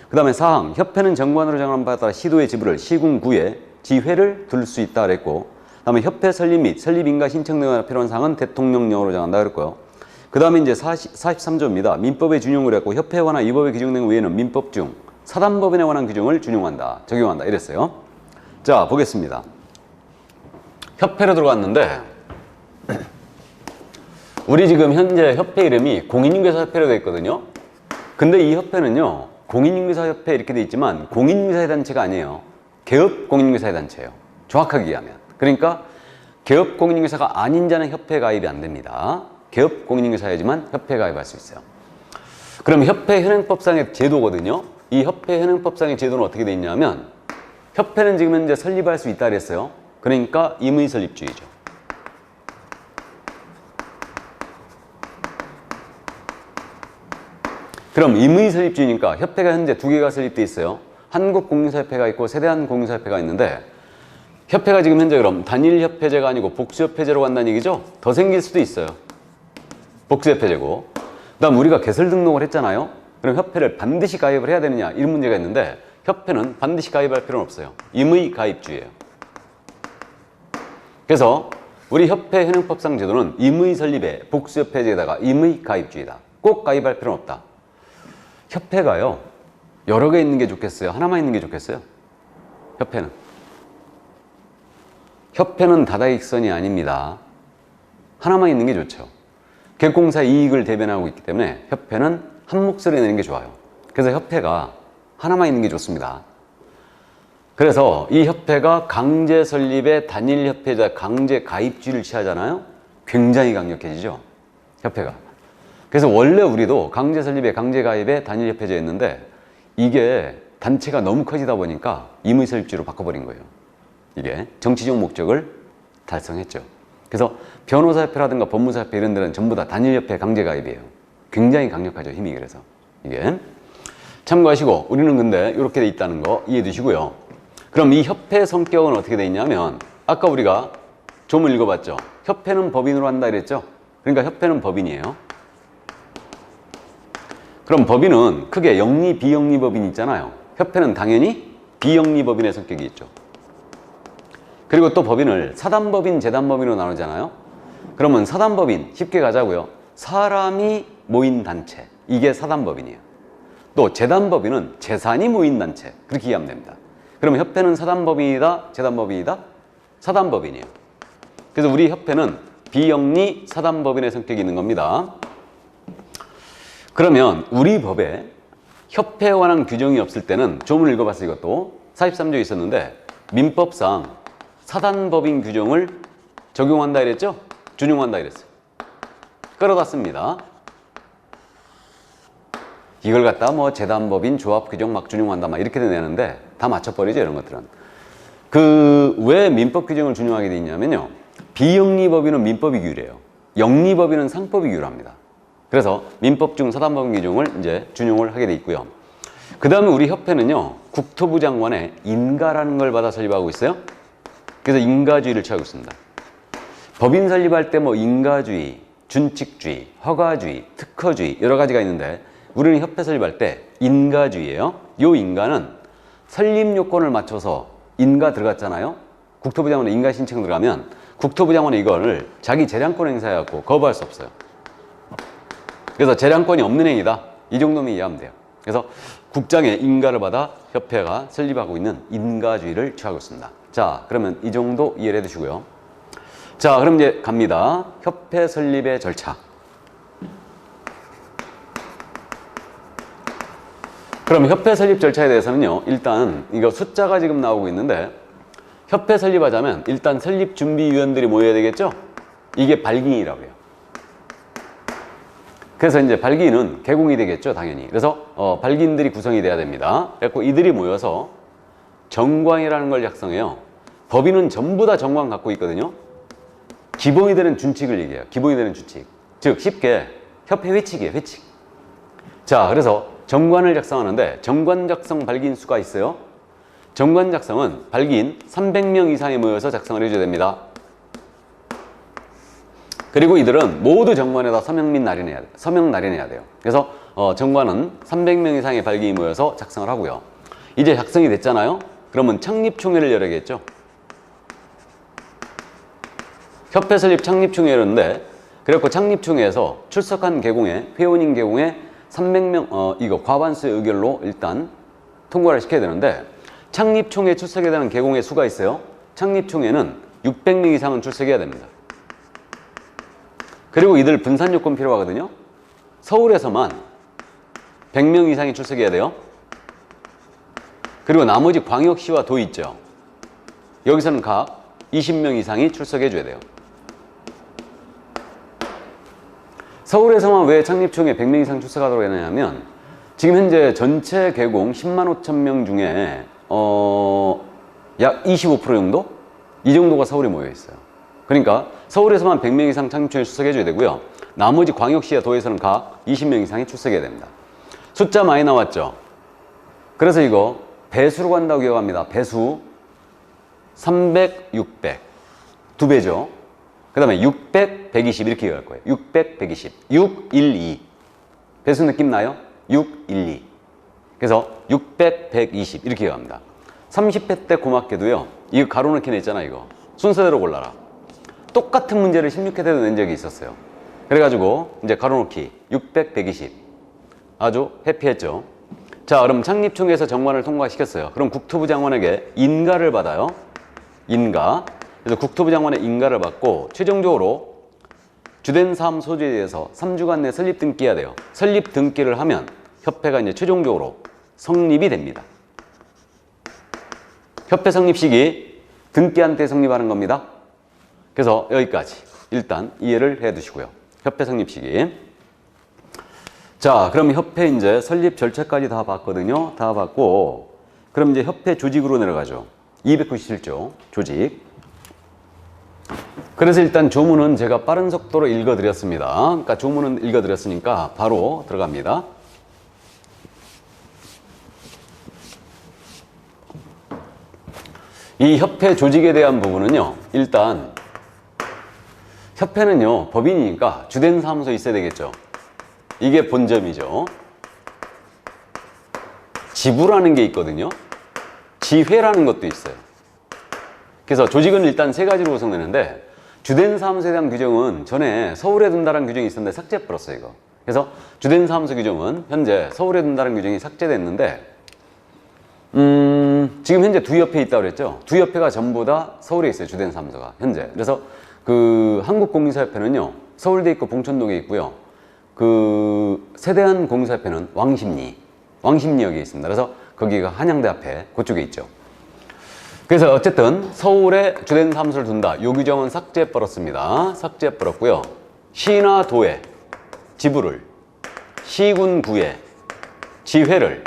그 다음에 4항 협회는 정관으로 정한 바에 따라 시도의 지부를 시군구에 지회를 둘 수 있다 그랬고, 그 다음에 협회 설립 및 설립 인가 신청 등에 필요한 사항은 대통령령으로 정한다 그랬고요. 그 다음에 이제 43조입니다. 민법에 준용을 했고, 협회에 관한 이 법에 규정된 외에는 민법 중 사단법인에 관한 규정을 준용한다, 적용한다 이랬어요. 자, 보겠습니다. 협회로 들어갔는데 우리 지금 현재 협회 이름이 공인중개사협회로 되어 있거든요. 근데 이 협회는요, 공인중개사협회 이렇게 되어 있지만 공인중개사의 단체가 아니에요. 개업공인중개사의 단체예요. 정확하게 얘기하면. 그러니까 개업공인중개사가 아닌 자는 협회 가입이 안 됩니다. 개업공인중개사야지만 협회 가입할 수 있어요. 그럼 협회 현행법상의 제도거든요. 이 협회 현행법상의 제도는 어떻게 돼 있냐면 협회는 지금 현재 설립할 수 있다 그랬어요. 그러니까 임의 설립주의죠. 그럼 임의 설립주의니까 협회가 현재 두 개가 설립돼 있어요. 한국공인사협회가 있고 세대한공인사협회가 있는데 협회가 지금 현재 그럼 단일협회제가 아니고 복수협회제로 간다는 얘기죠? 더 생길 수도 있어요. 복수협회제고. 그다음 우리가 개설 등록을 했잖아요. 그럼 협회를 반드시 가입을 해야 되느냐 이런 문제가 있는데 협회는 반드시 가입할 필요는 없어요. 임의 가입주의예요. 그래서 우리 협회 현행법상 제도는 임의 설립에 복수협회제에다가 임의 가입주의다. 꼭 가입할 필요는 없다. 협회가요. 여러 개 있는 게 좋겠어요? 하나만 있는 게 좋겠어요? 협회는 다다익선이 아닙니다. 하나만 있는 게 좋죠. 개공사 이익을 대변하고 있기 때문에 협회는 한 목소리 내는 게 좋아요. 그래서 협회가 하나만 있는 게 좋습니다. 그래서 이 협회가 강제 설립에 단일협회자 강제 가입주의를 취하잖아요. 굉장히 강력해지죠. 협회가. 그래서 원래 우리도 강제 설립에 강제 가입에 단일협회제였는데 이게 단체가 너무 커지다 보니까 임의 설립주의로 바꿔버린 거예요. 이게 정치적 목적을 달성했죠. 그래서 변호사협회라든가 법무사협회 이런 데는 전부 다 단일협회 강제 가입이에요. 굉장히 강력하죠. 힘이. 그래서 이게 참고하시고 우리는 근데 이렇게 돼 있다는 거 이해해 두시고요. 그럼 이 협회 성격은 어떻게 돼 있냐면 아까 우리가 조문 읽어봤죠. 협회는 법인으로 한다 그랬죠. 그러니까 협회는 법인이에요. 그럼 법인은 크게 영리, 비영리 법인이 있잖아요. 협회는 당연히 비영리 법인의 성격이 있죠. 그리고 또 법인을 사단법인, 재단법인으로 나누잖아요. 그러면 사단법인 쉽게 가자고요. 사람이 모인 단체. 이게 사단법인이에요. 또 재단법인은 재산이 모인 단체. 그렇게 이해하면 됩니다. 그러면 협회는 사단법인이다, 재단법인이다? 사단법인이에요. 그래서 우리 협회는 비영리 사단법인의 성격이 있는 겁니다. 그러면 우리 법에 협회에 관한 규정이 없을 때는 조문을 읽어봤어요. 이것도 43조에 있었는데 민법상 사단법인 규정을 적용한다 이랬죠? 준용한다 이랬어요. 끌어다 씁니다. 이걸 갖다 뭐 재단법인 조합 규정 막 준용한다 막 이렇게 내는데 다 맞춰버리죠. 이런 것들은. 왜 민법 규정을 준용하게 돼 있냐면요. 비영리법인은 민법이 규율해요. 영리법인은 상법이 규율합니다. 그래서 민법 중 사단법인 규정을 이제 준용을 하게 돼 있고요. 그 다음에 우리 협회는요. 국토부 장관의 인가라는 걸 받아 설립하고 있어요. 그래서 인가주의를 취하고 있습니다. 법인 설립할 때 뭐 인가주의, 준칙주의, 허가주의, 특허주의 여러 가지가 있는데 우리는 협회 설립할 때 인가주의예요. 요 인가는 설립 요건을 맞춰서 인가 들어갔잖아요. 국토부 장관의 인가 신청 들어가면 국토부 장관은 이거를 자기 재량권 행사해갖고 거부할 수 없어요. 그래서 재량권이 없는 행위다. 이 정도면 이해하면 돼요. 그래서 국장의 인가를 받아 협회가 설립하고 있는 인가주의를 취하고 있습니다. 자, 그러면 이 정도 이해를 해두시고요. 자, 그럼 이제 갑니다. 협회 설립의 절차. 그럼 협회 설립 절차에 대해서는요. 일단 이거 숫자가 지금 나오고 있는데 협회 설립하자면 일단 설립 준비위원들이 모여야 되겠죠? 이게 발기인이라고 해요. 그래서 이제 발기인은 개공이 되겠죠, 당연히. 그래서 발기인들이 구성이 돼야 됩니다. 그래서 이들이 모여서 정광이라는 걸 작성해요. 법인은 전부 다 정광 갖고 있거든요. 기본이 되는 준칙을 얘기해요. 기본이 되는 준칙. 즉 쉽게 협회 회칙이에요, 회칙. 자, 그래서 정관을 작성하는데 정관 작성 발기인 수가 있어요. 정관 작성은 발기인 300명 이상이 모여서 작성을 해줘야 됩니다. 그리고 이들은 모두 정관에다 서명 날인해야 돼요. 그래서 정관은 300명 이상의 발기인이 모여서 작성을 하고요. 이제 작성이 됐잖아요. 그러면 창립총회를 열어야겠죠. 협회 설립 창립총회였는데 그래갖고 창립총회에서 출석한 개공에 회원인 개공에 300명 이거 과반수의 의결로 일단 통과를 시켜야 되는데 창립총회 출석에 대한 개공의 수가 있어요. 창립총회는 600명 이상은 출석해야 됩니다. 그리고 이들 분산 요건 필요하거든요. 서울에서만 100명 이상이 출석해야 돼요. 그리고 나머지 광역시와 도 있죠. 여기서는 각 20명 이상이 출석해 줘야 돼요. 서울에서만 왜 창립총회 100명 이상 출석하도록 했느냐면 지금 현재 전체 개공 10만 5천 명 중에 약 25% 정도? 이 정도가 서울에 모여 있어요. 그러니까 서울에서만 100명 이상 창립총회 출석해 줘야 되고요. 나머지 광역시와 도에서는 각 20명 이상이 출석해야 됩니다. 숫자 많이 나왔죠? 그래서 이거 배수로 간다고 기억합니다. 배수 300, 600 두 배죠. 그 다음에 600, 120 이렇게 기억할 거예요. 600, 120 6, 1, 2 배수 느낌 나요? 6, 1, 2 그래서 600, 120 이렇게 기억합니다. 30회 때 고맙게도요. 이거 가로넣기 냈잖아. 이거 순서대로 골라라. 똑같은 문제를 16회 때도 낸 적이 있었어요. 그래가지고 이제 가로넣기 600, 120 아주 해피했죠. 자, 그럼 창립총회에서 정관을 통과시켰어요. 그럼 국토부 장관에게 인가를 받아요. 인가. 그래서 국토부 장관의 인가를 받고 최종적으로 주된 사업 소재에 대해서 3주간 내 설립 등기해야 돼요. 설립 등기를 하면 협회가 이제 최종적으로 성립이 됩니다. 협회 성립 시기 등기한 때 성립하는 겁니다. 그래서 여기까지 일단 이해를 해 두시고요. 협회 성립 시기. 자, 그럼 협회 이제 설립 절차까지 다 봤거든요. 다 봤고, 그럼 이제 협회 조직으로 내려가죠. 297조 조직. 그래서 일단 조문은 제가 빠른 속도로 읽어드렸습니다. 그러니까 조문은 읽어드렸으니까 바로 들어갑니다. 이 협회 조직에 대한 부분은요. 일단 협회는요. 법인이니까 주된 사무소 있어야 되겠죠. 이게 본점이죠. 지부라는 게 있거든요. 지회라는 것도 있어요. 그래서 조직은 일단 세 가지로 구성되는데 주된 사무소에 대한 규정은 전에 서울에 둔다라는 규정이 있었는데 삭제해버렸어요. 이거. 그래서 주된 사무소 규정은 현재 서울에 둔다는 규정이 삭제됐는데 지금 현재 두 협회 있다고 그랬죠. 두 협회가 전부 다 서울에 있어요. 주된 사무소가 현재. 그래서 그 한국공사협회는요. 서울대 있고 봉천동에 있고요. 그 세대한 공사협회는 왕십리역에 있습니다. 그래서 거기가 한양대 앞에 그쪽에 있죠. 그래서 어쨌든 서울에 주된 사무소를 둔다. 요 규정은 삭제해버렸습니다. 삭제해버렸고요. 시나 도에 지부를 시군 구에 지회를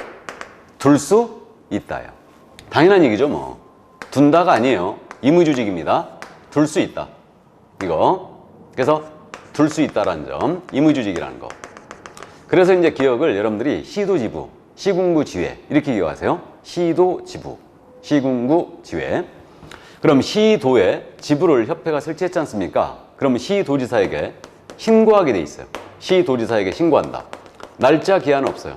둘 수 있다요. 당연한 얘기죠. 뭐 둔다가 아니에요. 의무조직입니다. 둘 수 있다. 이거. 그래서 둘 수 있다라는 점, 의무조직이라는 거. 그래서 이제 기억을 여러분들이 시도지부, 시군구 지회 이렇게 기억하세요. 시도지부, 시군구 지회. 그럼 시도에 지부를 협회가 설치했지 않습니까? 그럼 시도지사에게 신고하게 돼 있어요. 시도지사에게 신고한다. 날짜 기한은 없어요.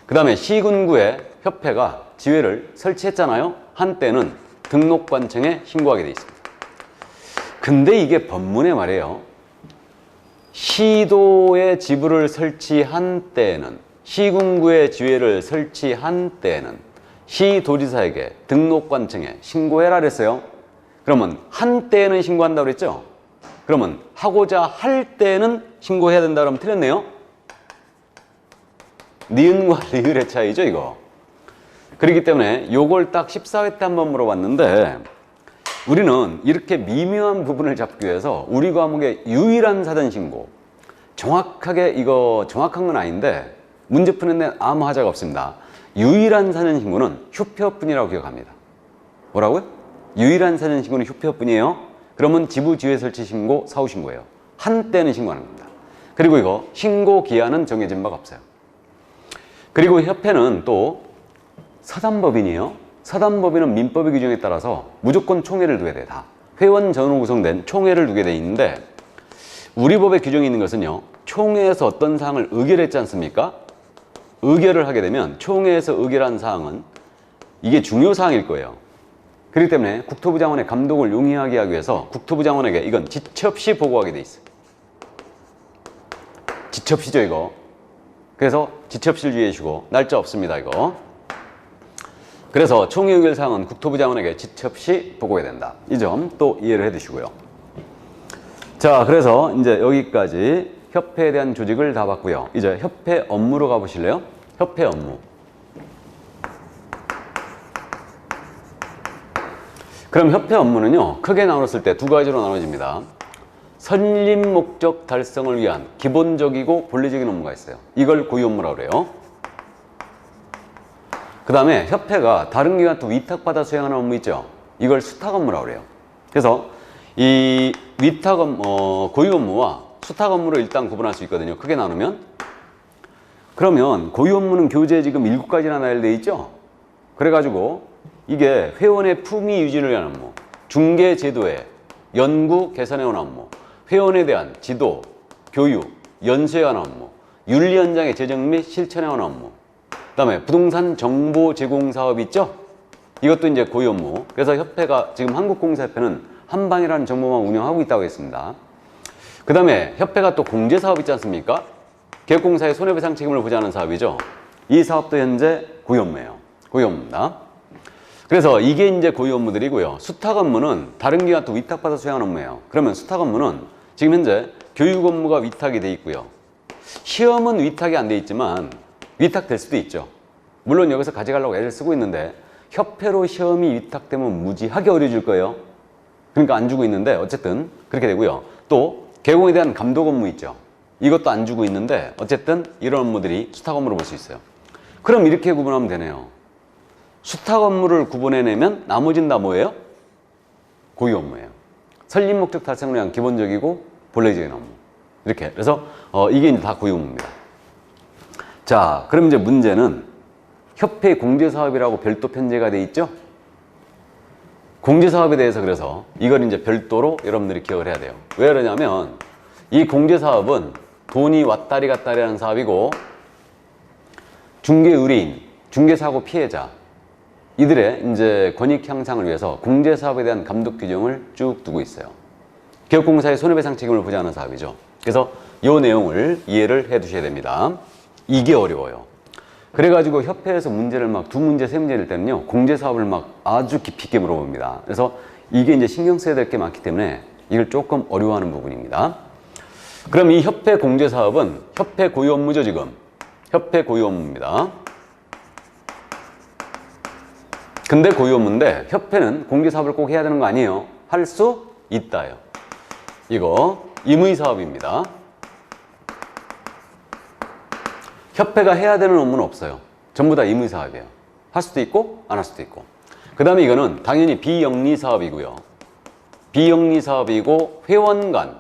그 다음에 시군구에 협회가 지회를 설치했잖아요. 한때는 등록관청에 신고하게 돼 있습니다. 근데 이게 법문에 말이에요. 시도의 지부를 설치한 때에는, 시군구의 지회를 설치한 때에는 시도지사에게 등록관청에 신고해라 그랬어요. 그러면 한때에는 신고한다고 그랬죠? 그러면 하고자 할 때에는 신고해야 된다 그러면 틀렸네요. 니은과 리을의 차이죠, 이거. 그렇기 때문에 요걸 딱 14회 때 한번 물어봤는데 우리는 이렇게 미묘한 부분을 잡기 위해서 우리 과목의 유일한 사전 신고, 정확하게 이거 정확한 건 아닌데 문제 푸는 데는 아무 하자가 없습니다. 유일한 사전 신고는 휴표뿐이라고 기억합니다. 뭐라고요? 유일한 사전 신고는 휴표뿐이에요. 그러면 지부 지회 설치 신고, 사후 신고예요. 한때는 신고하는 겁니다. 그리고 이거 신고 기한은 정해진 바가 없어요. 그리고 협회는 또 사단법인이에요. 사단법인은 민법의 규정에 따라서 무조건 총회를 두게 돼. 다 회원 전으로 구성된 총회를 두게 돼 있는데 우리 법에 규정이 있는 것은요. 총회에서 어떤 사항을 의결했지 않습니까? 의결을 하게 되면 총회에서 의결한 사항은 이게 중요 사항일 거예요. 그렇기 때문에 국토부 장관의 감독을 용이하게 하기 위해서 국토부 장관에게 이건 지체 없이 보고하게 돼 있어요. 지체 없이죠, 이거. 그래서 지체 없이를 주의해 주시고 날짜 없습니다, 이거. 그래서 총회 의결 사항은 국토부 장관에게 지체 없이 보고해야 된다. 이 점 또 이해를 해 두시고요. 자, 그래서 이제 여기까지 협회에 대한 조직을 다 봤고요. 이제 협회 업무로 가보실래요? 협회 업무. 그럼 협회 업무는요, 크게 나눴을 때 두 가지로 나눠집니다. 설립 목적 달성을 위한 기본적이고 본래적인 업무가 있어요. 이걸 고유 업무라고 그래요. 그 다음에 협회가 다른 기관한테 위탁받아 수행하는 업무 있죠. 이걸 수탁 업무라고 그래요. 그래서 이 위탁 업무, 고유 업무와 수탁 업무를 일단 구분할 수 있거든요. 크게 나누면. 그러면 고유 업무는 교재에 지금 7가지나 나열되어 있죠. 그래가지고 이게 회원의 품위 유지를 위한 업무, 중개 제도의 연구 개선해 온 업무, 회원에 대한 지도, 교육, 연수에 관한 업무, 윤리 현장의 제정 및 실천에 관한 업무, 그 다음에 부동산 정보 제공 사업 있죠? 이것도 이제 고유 업무. 그래서 협회가 지금 한국공사협회는 한방이라는 정보망 운영하고 있다고 했습니다. 그 다음에 협회가 또 공제 사업 있지 않습니까? 계획공사의 손해배상 책임을 보장하는 사업이죠. 이 사업도 현재 고유 업무예요. 고유 업무입니다. 그래서 이게 이제 고유 업무들이고요. 수탁 업무는 다른 기관한테 위탁받아 수행하는 업무예요. 그러면 수탁 업무는 지금 현재 교육 업무가 위탁이 돼 있고요. 시험은 위탁이 안 돼 있지만 위탁될 수도 있죠. 물론 여기서 가져가려고 애를 쓰고 있는데 협회로 시험이 위탁되면 무지하게 어려워질 거예요. 그러니까 안 주고 있는데 어쨌든 그렇게 되고요. 또 개공에 대한 감독 업무 있죠. 이것도 안 주고 있는데 어쨌든 이런 업무들이 수탁 업무로 볼 수 있어요. 그럼 이렇게 구분하면 되네요. 수탁 업무를 구분해내면 나머지는 다 뭐예요? 고유 업무예요. 설립 목적 달성을 위한 기본적이고 본래적인 업무. 이렇게. 그래서 이게 이제 다 고유 업무입니다. 자, 그럼 이제 문제는 협회 공제사업이라고 별도 편제가 돼 있죠? 공제사업에 대해서 그래서 이걸 이제 별도로 여러분들이 기억을 해야 돼요. 왜 그러냐면 이 공제사업은 돈이 왔다리 갔다리 하는 사업이고 중개 의뢰인, 중개사고 피해자 이들의 이제 권익 향상을 위해서 공제사업에 대한 감독 규정을 쭉 두고 있어요. 기업공사의 손해배상 책임을 보장하는 사업이죠. 그래서 이 내용을 이해를 해 두셔야 됩니다. 이게 어려워요. 그래가지고 협회에서 문제를 막 2문제, 3문제 낼 때는요, 공제사업을 막 아주 깊이 있게 물어봅니다. 그래서 이게 이제 신경 써야 될 게 많기 때문에 이걸 조금 어려워하는 부분입니다. 그럼 이 협회 공제사업은 협회 고유 업무죠, 지금. 협회 고유 업무입니다. 근데 고유 업무인데 협회는 공제사업을 꼭 해야 되는 거 아니에요. 할 수 있다요. 이거 임의사업입니다. 협회가 해야 되는 업무는 없어요. 전부 다 임의사업이에요. 할 수도 있고 안 할 수도 있고. 그 다음에 이거는 당연히 비영리사업이고요. 비영리사업이고 회원 간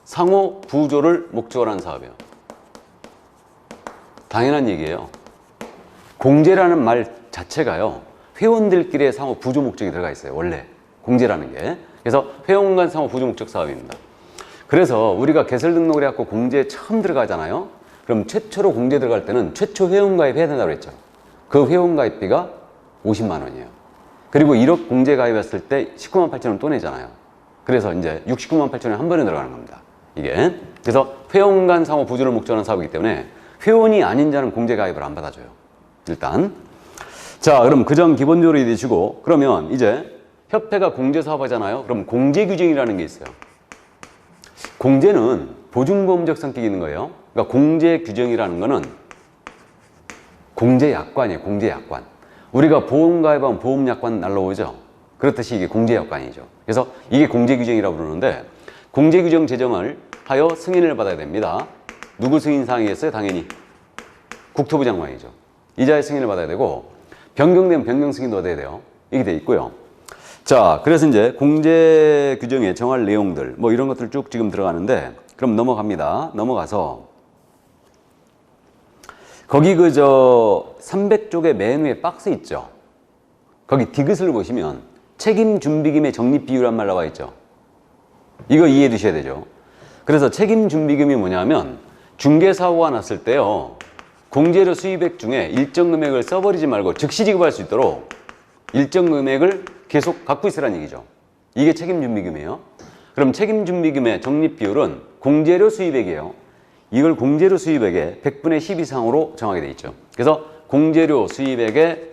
상호 부조를 목적으로 하는 사업이에요. 당연한 얘기예요. 공제라는 말 자체가요, 회원들끼리의 상호 부조 목적이 들어가 있어요. 원래 공제라는 게. 그래서 회원 간 상호 부조 목적 사업입니다. 그래서 우리가 개설 등록을 해갖고 공제에 처음 들어가잖아요. 그럼 최초로 공제 들어갈 때는 최초 회원가입 해야 된다고 그랬죠. 그 회원가입비가 50만 원이에요. 그리고 1억 공제 가입했을 때 19만 8천 원 또 내잖아요. 그래서 이제 69만 8천 원이 한 번에 들어가는 겁니다. 이게. 그래서 회원 간 상호 부조를 목적으로 하는 사업이기 때문에 회원이 아닌 자는 공제 가입을 안 받아줘요. 일단. 자, 그럼 그 점 기본적으로 이해되시고, 그러면 이제 협회가 공제 사업 하잖아요. 그럼 공제 규정이라는 게 있어요. 공제는 보증보험적 성격이 있는 거예요. 그러니까 공제 규정이라는 거는 공제약관이에요. 공제약관. 우리가 보험 가입하면 보험약관 날라오죠. 그렇듯이 이게 공제약관이죠. 그래서 이게 공제규정이라고 부르는데, 공제규정 제정을 하여 승인을 받아야 됩니다. 누구 승인사항이 있어요? 당연히 국토부 장관이죠. 이자의 승인을 받아야 되고, 변경되면 변경 승인도 얻어야 돼요. 이게 돼 있고요. 자, 그래서 이제 공제 규정에 정할 내용들 뭐 이런 것들 쭉 지금 들어가는데, 그럼 넘어갑니다. 넘어가서 거기 300쪽의 맨 위에 박스 있죠. 거기 디귿을 보시면 책임 준비금의 적립 비율이란 말 나와 있죠. 이거 이해해 두셔야 되죠. 그래서 책임 준비금이 뭐냐면 중개사고가 났을 때요, 공제료 수입액 중에 일정 금액을 써버리지 말고 즉시 지급할 수 있도록 일정 금액을 계속 갖고 있으라는 얘기죠. 이게 책임 준비금이에요. 그럼 책임 준비금의 적립 비율은 공제료 수입액이에요. 이걸 공제료 수입액의 100분의 10 이상으로 정하게 돼 있죠. 그래서 공제료 수입액의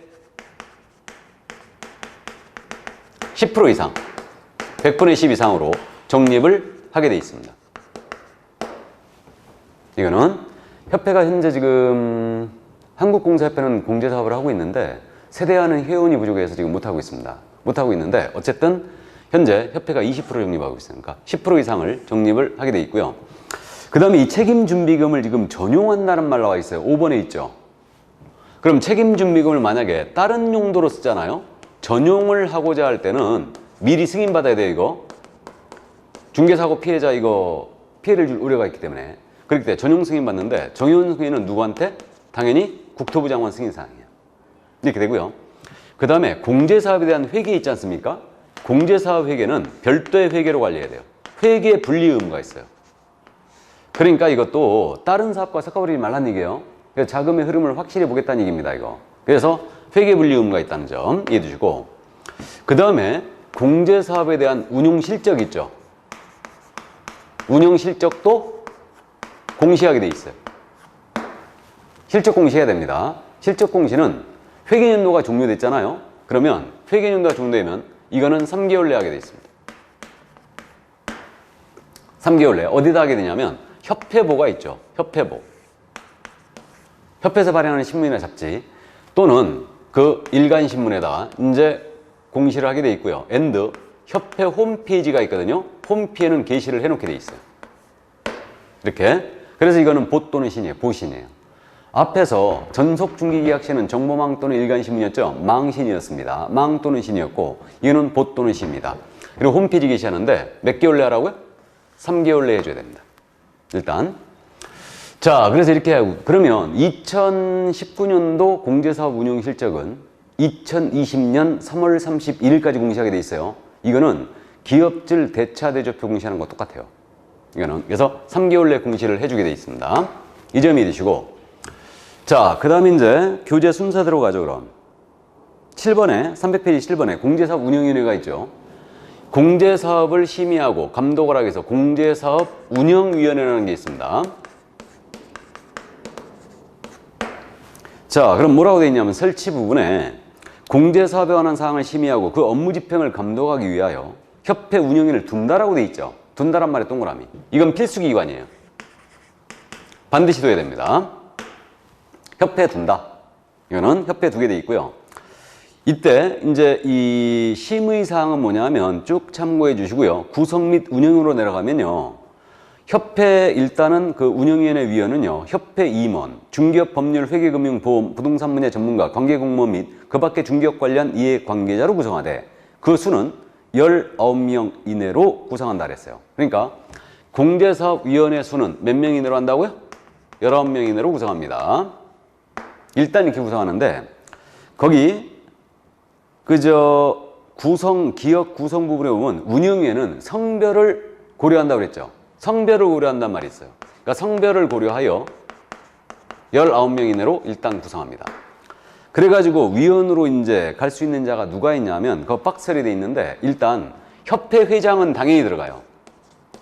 10% 이상, 100분의 10 이상으로 적립을 하게 돼 있습니다. 이거는 협회가 현재 지금 한국공사협회는 공제사업을 하고 있는데 세대하는 회원이 부족해서 지금 못하고 있습니다. 못하고 있는데 어쨌든 현재 협회가 20% 적립하고 있으니까 10% 이상을 적립을 하게 돼 있고요. 그 다음에 이 책임준비금을 지금 전용한다는 말 나와 있어요. 5번에 있죠. 그럼 책임준비금을 만약에 다른 용도로 쓰잖아요. 전용을 하고자 할 때는 미리 승인받아야 돼요, 이거. 중개사고 피해자 이거 피해를 줄 우려가 있기 때문에. 그렇기 때문에 전용 승인 받는데 전용 승인은 누구한테? 당연히 국토부 장관 승인 사항이에요. 이렇게 되고요. 그 다음에 공제사업에 대한 회계 있지 않습니까? 공제사업 회계는 별도의 회계로 관리해야 돼요. 회계 분리 의무가 있어요. 그러니까 이것도 다른 사업과 섞어버리지 말라는 얘기예요. 그래서 자금의 흐름을 확실히 보겠다는 얘기입니다, 이거. 그래서 회계 분리 의무가 있다는 점 이해해 주시고, 그 다음에 공제사업에 대한 운용 실적 있죠. 운용 실적도 공시하게 돼 있어요. 실적 공시해야 됩니다. 실적 공시는 회계연도가 종료됐잖아요. 그러면 회계연도가 종료되면 이거는 3개월 내에 하게 돼 있습니다. 3개월 내에 어디다 하게 되냐면 협회보가 있죠. 협회보. 협회에서 발행하는 신문이나 잡지 또는 그 일간신문에다가 이제 공시를 하게 돼 있고요. 앤드 협회 홈페이지가 있거든요. 홈페이지에는 게시를 해놓게 돼 있어요. 이렇게. 그래서 이거는 보 또는 신이에요. 보신이에요. 앞에서 전속중개계약시는 정보망 또는 일간신문이었죠. 망신이었습니다. 망 또는 신이었고 이거는 보 또는 신입니다. 그리고 홈페이지 게시하는데 몇 개월 내에 하라고요? 3개월 내에 해줘야 됩니다. 일단 자, 그래서 이렇게 하고 그러면 2019년도 공제사업 운용 실적은 2020년 3월 31일까지 공시하게 돼 있어요. 이거는 기업질 대차 대조표 공시하는 거 똑같아요. 이거는 그래서 3개월 내 공시를 해주게 돼 있습니다. 이 점 이해되시고, 자, 그 다음에 이제 교재 순서대로 가죠. 그럼 7번에 300페이지 7번에 공제사업 운영위원회가 있죠. 공제사업을 심의하고 감독을 하기 위해서 공제사업 운영위원회라는 게 있습니다. 자, 그럼 뭐라고 되어 있냐면 설치 부분에 공제사업에 관한 사항을 심의하고 그 업무 집행을 감독하기 위하여 협회 운영위를 둔다라고 되어 있죠. 둔다란 말의 동그라미. 이건 필수 기관이에요. 반드시 둬야 됩니다. 협회 둔다. 이거는 협회 두게 돼 있고요. 이때 이제 이 심의 사항은 뭐냐면 쭉 참고해 주시고요. 구성 및 운영으로 내려가면요. 협회 일단은 그 운영위원회 위원은요. 협회 임원, 중개업 법률 회계금융 보험 부동산 분야 전문가 관계공무원 및 그 밖의 중개업 관련 이해관계자로 구성하되 그 수는 19명 이내로 구성한다 그랬어요. 그러니까 공제사업위원회 수는 몇 명 이내로 한다고요? 19명 이내로 구성합니다. 일단 이렇게 구성하는데 거기 그저 구성 기업 구성 부분에 보면 운영위에는 성별을 고려한다고 그랬죠. 성별을 고려한단 말이 있어요. 그러니까 성별을 고려하여 19명 이내로 일단 구성합니다. 그래가지고 위원으로 이제 갈 수 있는 자가 누가 있냐면 그 박스에 돼 있는데 일단 협회 회장은 당연히 들어가요.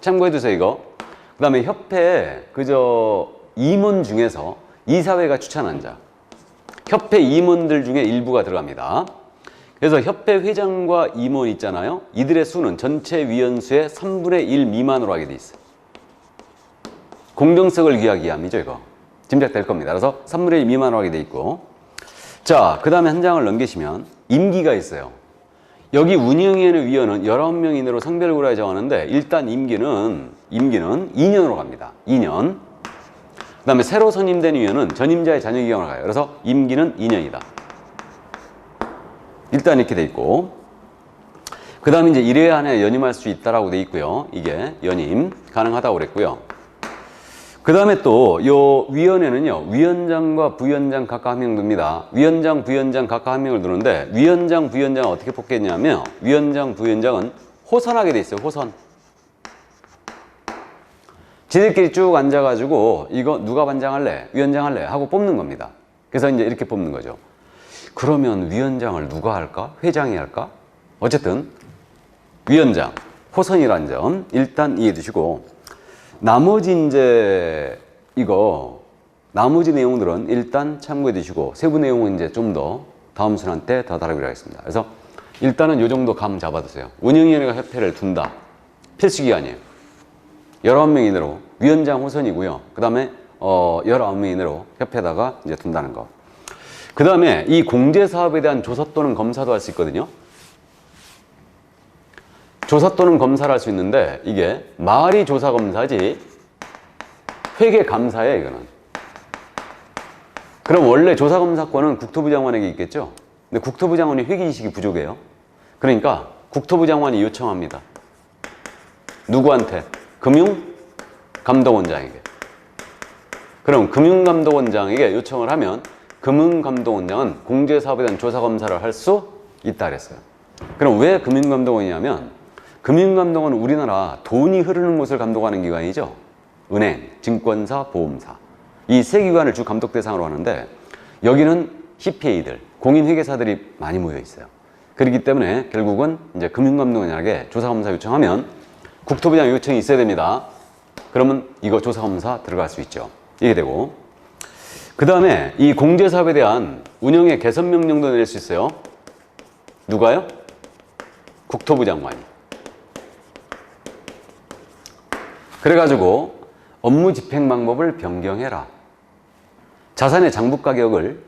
참고해 두세요, 이거. 그 다음에 협회 그저 임원 중에서 이사회가 추천한 자. 협회 임원들 중에 일부가 들어갑니다. 그래서 협회 회장과 임원 있잖아요. 이들의 수는 전체 위원수의 3분의 1 미만으로 하게 돼 있어요. 공정성을 위하기 위함이죠, 이거. 짐작될 겁니다. 그래서 3분의 1 미만으로 하게 돼 있고. 자, 그 다음에 한 장을 넘기시면 임기가 있어요. 여기 운영위원회 위원은 19명 이내로 성별을 고려해 정하는데 일단 임기는 2년으로 갑니다. 2년. 그 다음에 새로 선임된 위원은 전임자의 자녀 기간으로 가요. 그래서 임기는 2년이다. 일단 이렇게 돼 있고, 그 다음에 이제 1회 안에 연임할 수 있다라고 돼 있고요. 이게 연임 가능하다고 그랬고요. 그 다음에 또 요 위원회는요, 위원장과 부위원장 각각 한 명 둡니다. 위원장, 부위원장 각각 한 명을 두는데 위원장, 부위원장은 어떻게 뽑겠냐면 위원장, 부위원장은 호선하게 돼 있어요. 호선. 지들끼리 쭉 앉아가지고 이거 누가 반장할래? 위원장 할래? 하고 뽑는 겁니다. 그래서 이제 이렇게 뽑는 거죠. 그러면 위원장을 누가 할까? 회장이 할까? 어쨌든 위원장, 호선이라는 점 일단 이해해 두시고, 나머지 이제 이거 나머지 내용들은 일단 참고해 두시고 세부 내용은 이제 좀 더 다음 시간 때 더 다루기로 하겠습니다. 그래서 일단은 요 정도 감 잡아두세요. 운영위원회가 협회를 둔다. 필수기관이에요. 19명 이내로 위원장 호선이고요. 그 다음에 19명 이내로 협회에다가 이제 둔다는 거. 그 다음에 이 공제사업에 대한 조사 또는 검사도 할 수 있거든요. 조사 또는 검사를 할 수 있는데 이게 말이 조사 검사지 회계 감사예요, 이거는. 그럼 원래 조사 검사권은 국토부 장관에게 있겠죠? 근데 국토부 장관이 회계지식이 부족해요. 그러니까 국토부 장관이 요청합니다. 누구한테? 금융감독원장에게. 그럼 금융감독원장에게 요청을 하면 금융감독원장은 공제사업에 대한 조사검사를 할 수 있다 그랬어요. 그럼 왜 금융감독원이냐면 금융감독원은 우리나라 돈이 흐르는 곳을 감독하는 기관이죠. 은행, 증권사, 보험사. 이 세 기관을 주 감독 대상으로 하는데 여기는 CPA들, 공인회계사들이 많이 모여 있어요. 그렇기 때문에 결국은 이제 금융감독원장에게 조사검사 요청하면 국토부장 요청이 있어야 됩니다. 그러면 이거 조사검사 들어갈 수 있죠. 이게 되고, 그 다음에 이 공제사업에 대한 운영의 개선 명령도 내릴 수 있어요. 누가요? 국토부 장관이. 그래가지고 업무 집행 방법을 변경해라. 자산의 장부 가격을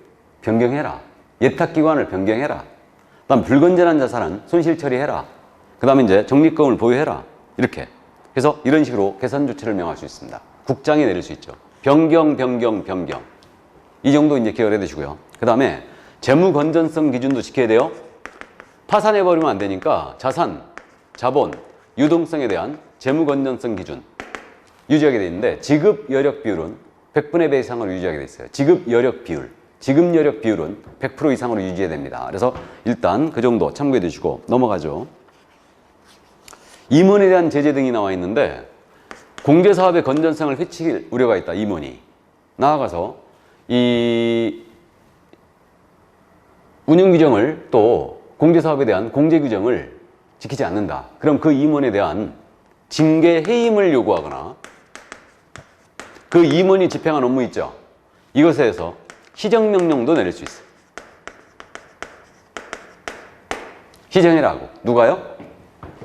변경해라. 예탁기관을 변경해라. 그다음 불건전한 자산은 손실 처리해라. 그 다음에 이제 적립금을 보유해라. 이렇게. 그래서 이런 식으로 개선 조치를 명할 수 있습니다. 국장이 내릴 수 있죠. 변경. 이 정도 이제 기억을 해두시고요. 그 다음에 재무 건전성 기준도 지켜야 돼요. 파산해버리면 안 되니까 자산, 자본, 유동성에 대한 재무 건전성 기준 유지하게 돼 있는데 지급 여력 비율은 100분의 100 이상으로 유지하게 돼 있어요. 지급 여력 비율은 100% 이상으로 유지해야 됩니다. 그래서 일단 그 정도 참고해 두시고 넘어가죠. 임원에 대한 제재 등이 나와 있는데 공제사업의 건전성을 해칠 우려가 있다. 임원이. 나아가서 이 운영규정을 또 공제사업에 대한 공제규정을 지키지 않는다. 그럼 그 임원에 대한 징계 해임을 요구하거나 그 임원이 집행한 업무 있죠. 이것에 대해서 시정명령도 내릴 수 있어요. 시정이라고. 누가요?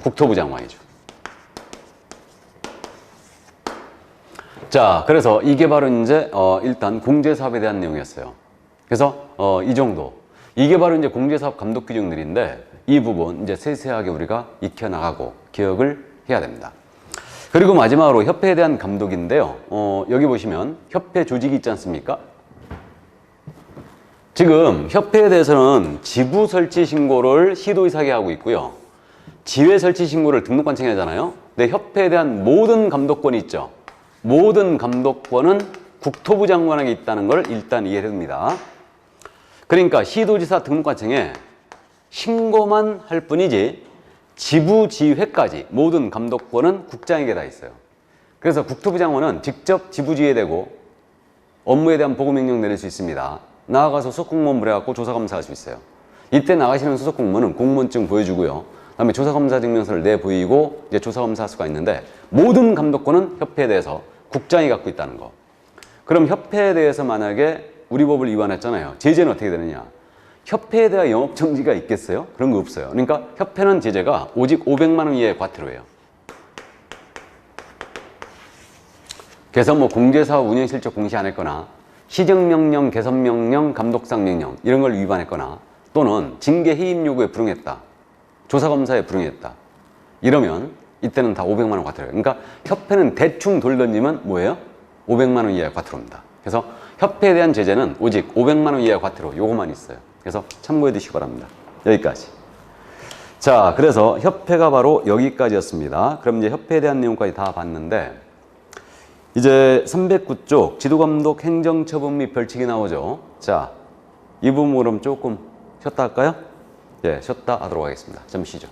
국토부 장관이죠. 자, 그래서 이게 바로 이제 일단 공제사업에 대한 내용이었어요. 그래서 이 정도. 이게 바로 이제 공제사업 감독 규정들인데 이 부분 이제 세세하게 우리가 익혀나가고 기억을 해야 됩니다. 그리고 마지막으로 협회에 대한 감독인데요. 여기 보시면 협회 조직이 있지 않습니까? 지금 협회에 대해서는 지부 설치 신고를 시도의사에게 하고 있고요. 지회 설치 신고를 등록관청에 하잖아요. 근데 협회에 대한 모든 감독권이 있죠. 모든 감독권은 국토부 장관에게 있다는 걸 일단 이해해야 됩니다. 그러니까 시도지사 등록관청에 신고만 할 뿐이지 지부, 지회까지 모든 감독권은 국장에게 다 있어요. 그래서 국토부 장관은 직접 지부지회에 대고 업무에 대한 보고명령 내릴 수 있습니다. 나아가서 수석공무원 물어갖고 조사검사할 수 있어요. 이때 나가시는 수석공무원은 공무원증 보여주고요. 그다음에 조사검사 증명서를 내보이고 이제 조사검사할 수가 있는데 모든 감독권은 협회에 대해서 국장이 갖고 있다는 거. 그럼 협회에 대해서 만약에 우리 법을 위반했잖아요. 제재는 어떻게 되느냐? 협회에 대한 영업정지가 있겠어요? 그런 거 없어요. 그러니까 협회는 제재가 오직 500만 원 이하의 과태료예요. 그래서 뭐 공제사업 운영실적 공시 안 했거나 시정명령, 개선명령, 감독상 명령 이런 걸 위반했거나 또는 징계 해임 요구에 불응했다. 조사검사에 불응했다. 이러면 이때는 다 500만 원 과태료예요. 그러니까 협회는 대충 돌 던지면 뭐예요? 500만 원 이하의 과태료입니다. 그래서 협회에 대한 제재는 오직 500만 원 이하의 과태료 요거만 있어요. 그래서 참고해 두시기 바랍니다. 여기까지. 자, 그래서 협회가 바로 여기까지였습니다. 그럼 이제 협회에 대한 내용까지 다 봤는데 이제 309쪽 지도감독 행정처분 및 벌칙이 나오죠. 자, 이 부분 그럼 조금 쉬었다 할까요? 예, 쉬었다 하도록 하겠습니다. 잠시 쉬죠.